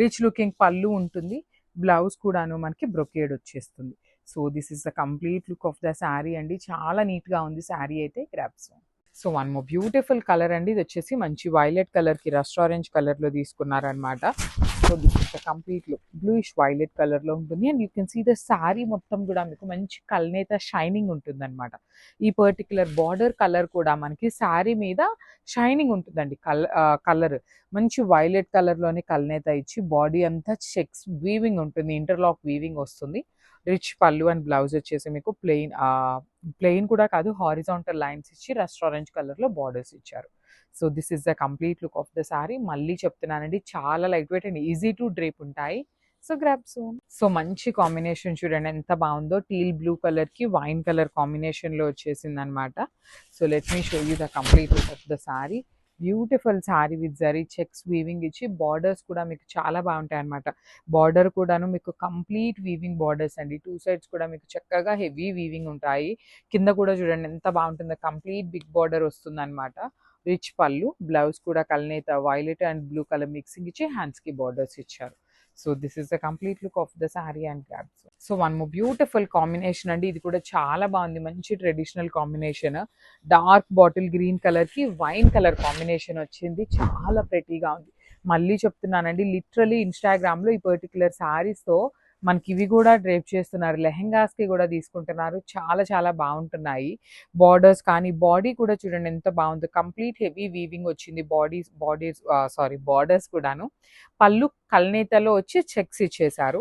రిచ్ లుకింగ్ పళ్ళు ఉంటుంది, బ్లౌజ్ కూడాను మనకి బ్రొకేడ్ వచ్చేస్తుంది. So this is the complete look of the sari అండి. చాలా నీట్ గా ఉంది శారీ అయితే. Grabs. So one more beautiful colour అండి, ఇది వచ్చేసి మంచి వైలెట్ కలర్ కి రస్ట్ ఆరెంజ్ కలర్ లో తీసుకున్నారనమాట. So this is the complete look, bluish violet colour లో ఉంటుంది. And you can see the sari మొత్తం కూడా మీకు మంచి కల్నేత షైనింగ్ ఉంటుంది అనమాట. ఈ పర్టికులర్ బార్డర్ కలర్ కూడా మనకి శారీ మీద షైనింగ్ ఉంటుందండి. కలర్ మంచి వైలెట్ కలర్ లోనే కల్నేత ఇచ్చి బాడీ అంతా చెక్స్ వీవింగ్ ఉంటుంది, ఇంటర్లాక్ వీవింగ్ వస్తుంది. రిచ్ పళ్ళు అండ్ బ్లౌజ్ వచ్చేసి మీకు ప్లెయిన్ కూడా కాదు, హారిజాంటల్ లైన్స్ ఇచ్చి రస్ట్ ఆరెంజ్ కలర్ లో బార్డర్స్ ఇచ్చారు. So this is the complete look of the sari. మళ్ళీ చెప్తున్నానండి, చాలా light weight and easy to drape ఉంటాయి. So grab soon. సో మంచి కాంబినేషన్ చూడండి ఎంత బాగుందో, టీల్ బ్లూ కలర్ కి వైన్ కలర్ కాంబినేషన్ లో వచ్చేసింది అనమాట. So let me show you the complete look of the sari. Beautiful sari with zari checks weaving ఇచ్చి బార్డర్స్ కూడా మీకు చాలా బాగుంటాయి అనమాట. బార్డర్ కూడాను మీకు కంప్లీట్ వీవింగ్ బార్డర్స్ అండి. 2 సైడ్స్ కూడా మీకు చక్కగా హెవీ వీవింగ్ ఉంటాయి. కింద కూడా చూడండి ఎంత బాగుంటుందో, కంప్లీట్ బిగ్ బార్డర్ వస్తుంది అనమాట. రిచ్ పళ్ళు, బ్లౌజ్ కూడా కల్నేత violet and blue colour mixing ఇచ్చి హ్యాండ్స్ కి బార్డర్స్ ఇచ్చారు. So this is the complete look of the sari and grabs. So one more beautiful combination అండి, ఇది కూడా చాలా బాగుంది. మంచి traditional combination, dark bottle green colour కి వైన్ కలర్ కాంబినేషన్ వచ్చింది. చాలా ప్రెటీగా ఉంది. మళ్ళీ చెప్తున్నానండి, లిటరలీ ఇన్స్టాగ్రామ్ లో ఈ పర్టికులర్ శారీస్ తో మనకి ఇవి కూడా డ్రేప్ చేస్తున్నారు, లెహెంగాస్ కి కూడా తీసుకుంటున్నారు. చాలా చాలా బాగుంటున్నాయి. బార్డర్స్ కానీ బాడీ కూడా చూడండి ఎంత బాగుందో, కంప్లీట్ హెవీ వీవింగ్ వచ్చింది. బార్డర్స్ కూడాను. పళ్ళు కల్నేతలో వచ్చి చెక్స్ ఇచ్చేసారు.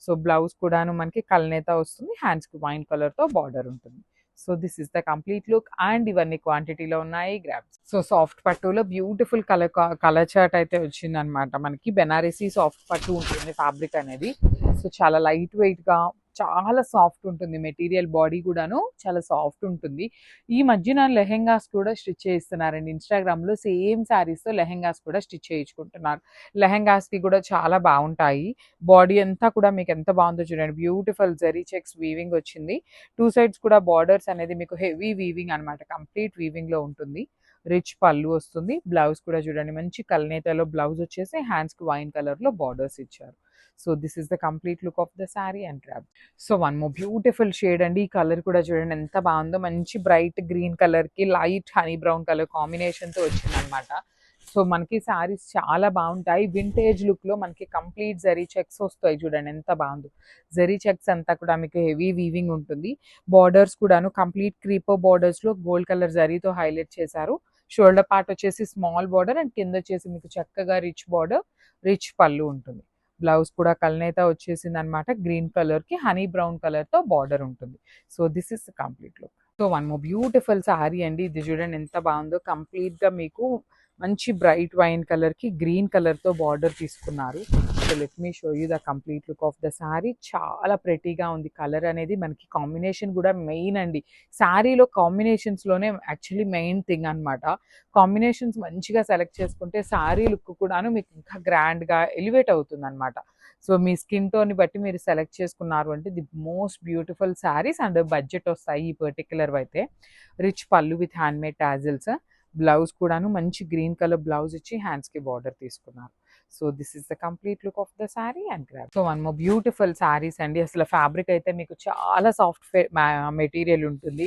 సో బ్లౌజ్ కూడాను మనకి కల్నేత వస్తుంది, హ్యాండ్స్ కి వైన్ కలర్ తో బార్డర్ ఉంటుంది. So this is the complete look and ఇవన్నీ క్వాంటిటీలో ఉన్నాయి. గ్రాబ్స్. సో సాఫ్ట్ పట్టులో బ్యూటిఫుల్ కలర్ చార్ట్ అయితే వచ్చింది అనమాట. మనకి బెనారసీ సాఫ్ట్ పట్టు ఉంటుంది ఫ్యాబ్రిక్ అనేది. సో చాలా లైట్ వెయిట్ గా చాలా సాఫ్ట్ ఉంటుంది మెటీరియల్, బాడీ కూడాను చాలా సాఫ్ట్ ఉంటుంది. ఈ మధ్యన లెహెంగాస్ కూడా స్టిచ్ చేయిస్తున్నారండి ఇన్స్టాగ్రామ్ లో. సేమ్ శారీస్ తో లెహెంగాస్ కూడా స్టిచ్ చేయించుకుంటున్నారు. లెహెంగాస్ కి కూడా చాలా బాగుంటాయి. బాడీ అంతా కూడా మీకు ఎంత బాగుందో చూడండి, బ్యూటిఫుల్ జరీ చెక్స్ వీవింగ్ వచ్చింది. 2 సైడ్స్ కూడా బార్డర్స్ అనేది మీకు హెవీ వీవింగ్ అనమాట, కంప్లీట్ వీవింగ్ లో ఉంటుంది. రిచ్ పళ్ళు వస్తుంది, బ్లౌజ్ కూడా చూడండి మంచి కల్నేతలో బ్లౌజ్ వచ్చేసి హ్యాండ్స్ కి వైన్ కలర్ లో బార్డర్స్ ఇచ్చారు. So this is the complete look of the sari and grab. So one more beautiful shade అండి, ఈ కలర్ కూడా చూడండి ఎంత బాగుందో. మంచి బ్రైట్ గ్రీన్ కలర్ కి light honey brown colour combination తో వచ్చింది అనమాట. సో మనకి శారీస్ చాలా బాగుంటాయి. వింటేజ్ లుక్ లో మనకి కంప్లీట్ జరీ చెక్స్ వస్తాయి. చూడండి ఎంత బాగుందో, జరీ చెక్స్ అంతా కూడా మీకు హెవీ వీవింగ్ ఉంటుంది. బార్డర్స్ కూడాను కంప్లీట్ క్రీపర్ బార్డర్స్ లో గోల్డ్ కలర్ జరీతో హైలైట్ చేశారు. షోల్డర్ పార్ట్ వచ్చేసి స్మాల్ బార్డర్ అండ్ కింద వచ్చేసి మీకు చక్కగా రిచ్ బార్డర్, రిచ్ పళ్ళు ఉంటుంది. బ్లౌజ్ కూడా కల్నేత వచ్చేసింది అనమాట. గ్రీన్ కలర్ కి హనీ బ్రౌన్ కలర్ తో బార్డర్ ఉంటుంది. So this is complete look. So one more beautiful sari అండి, ఇది చూడండి ఎంత బాగుందో. కంప్లీట్ గా మీకు మంచి బ్రైట్ వైన్ కలర్ కి గ్రీన్ కలర్ తో బార్డర్ తీసుకున్నారు. So let me show you the complete look of the sari. చాలా ప్రెటీగా ఉంది. కలర్ అనేది మనకి కాంబినేషన్ కూడా మెయిన్ అండి. శారీలో కాంబినేషన్స్ లోనే యాక్చువల్లీ మెయిన్ థింగ్ అనమాట. కాంబినేషన్స్ మంచిగా సెలెక్ట్ చేసుకుంటే శారీ లుక్ కూడాను మీకు ఇంకా గ్రాండ్ గా ఎలివేట్ అవుతుంది అనమాట. సో మీ స్కిన్ టోన్ ని బట్టి మీరు సెలెక్ట్ చేసుకున్నారు అంటే the most beautiful saris and budget వస్తాయి ఈ పర్టికులర్ అయితే. రిచ్ పళ్ళు with hand made tassels, blouse కూడాను మంచి గ్రీన్ కలర్ బ్లౌజ్ ఇచ్చి హ్యాండ్స్ కి బార్డర్ తీసుకున్నారు. So this is the complete look of the sari and grab. So one more beautiful saris అండి. అసలు ఫ్యాబ్రిక్ అయితే మీకు చాలా సాఫ్ట్ మెటీరియల్ ఉంటుంది.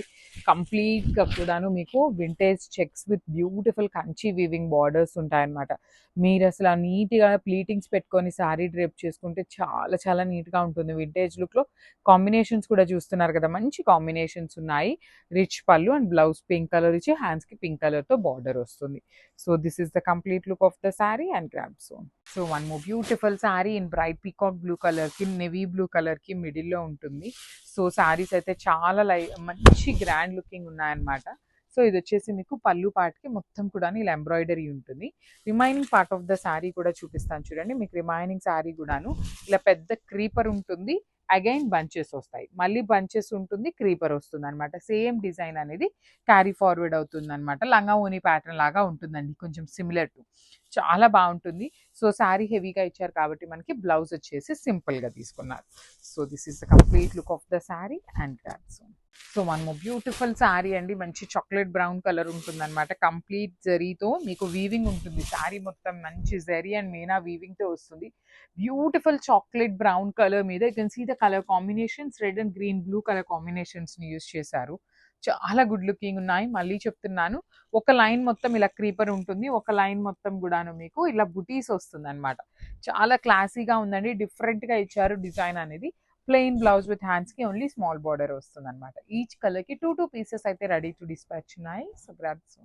కంప్లీట్ గా కూడాను మీకు vintage checks with beautiful Kanchi weaving borders ఉంటాయన్నమాట. మీరు అసలు నీట్ గా ప్లీటింగ్స్ పెట్టుకొని శారీ డ్రేప్ చేసుకుంటే చాలా చాలా నీట్ గా ఉంటుంది వింటేజ్ లుక్ లో. కాంబినేషన్స్ కూడా చూస్తున్నారు కదా, మంచి కాంబినేషన్స్ ఉన్నాయి. Rich pallu and blouse pink colour ఇచ్చి హ్యాండ్స్ కి పింక్ కలర్ తో బార్డర్ వస్తుంది. So this is the complete look of the sari and grab. So one more beautiful sari in bright peacock blue colour కి నేవీ బ్లూ కలర్ కి middle లో ఉంటుంది. So saris అయితే చాలా మంచి గ్రాండ్ లుకింగ్ ఉన్నాయన్నమాట. సో ఇది వచ్చేసి మీకు పళ్ళు పార్ట్కి మొత్తం కూడా ఇలా ఎంబ్రాయిడరీ ఉంటుంది. Remaining part of the sari కూడా చూపిస్తాను చూడండి. మీకు రిమైనింగ్ శారీ కూడాను ఇలా పెద్ద క్రీపర్ ఉంటుంది, అగైన్ బంచెస్ వస్తాయి, మళ్ళీ బంచెస్ ఉంటుంది, క్రీపర్ వస్తుంది అనమాట. సేమ్ డిజైన్ అనేది క్యారీ ఫార్వర్డ్ అవుతుంది అనమాట. లంగా ఓని ప్యాటర్న్ లాగా ఉంటుందండి, కొంచెం సిమిలర్ టు. చాలా బాగుంటుంది. సో శారీ హెవీగా ఇచ్చారు కాబట్టి మనకి బ్లౌజ్ వచ్చేసి సింపుల్గా తీసుకున్నారు. So this is the complete look of the sari and grads. So మనము బ్యూటిఫుల్ శారీ అండి, మంచి చాక్లెట్ బ్రౌన్ కలర్ ఉంటుంది అనమాట. కంప్లీట్ జరీతో మీకు వీవింగ్ ఉంటుంది, శారీ మొత్తం మంచి జరీ అండ్ మీనా వీవింగ్తో వస్తుంది. బ్యూటిఫుల్ చాక్లెట్ బ్రౌన్ కలర్ మీద you can see the colour combinations, red and green blue colour కాంబినేషన్స్ని యూజ్ చేశారు. చాలా గుడ్ లుకింగ్ ఉన్నాయి. మళ్ళీ చెప్తున్నాను, ఒక లైన్ మొత్తం ఇలా క్రీపర్ ఉంటుంది, ఒక లైన్ మొత్తం కూడాను మీకు ఇలా బుటీస్ వస్తుంది అనమాట. చాలా క్లాసీగా ఉందండి, డిఫరెంట్గా ఇచ్చారు డిజైన్ అనేది. ప్లెయిన్ బ్లౌజ్ విత్ హ్యాండ్స్కి ఓన్లీ స్మాల్ బార్డర్ వస్తుంది అనమాట. ఈచ్ కలర్కి 2 pieces అయితే రెడీ టు డిస్పాచ్ ఉన్నాయి. So grabs.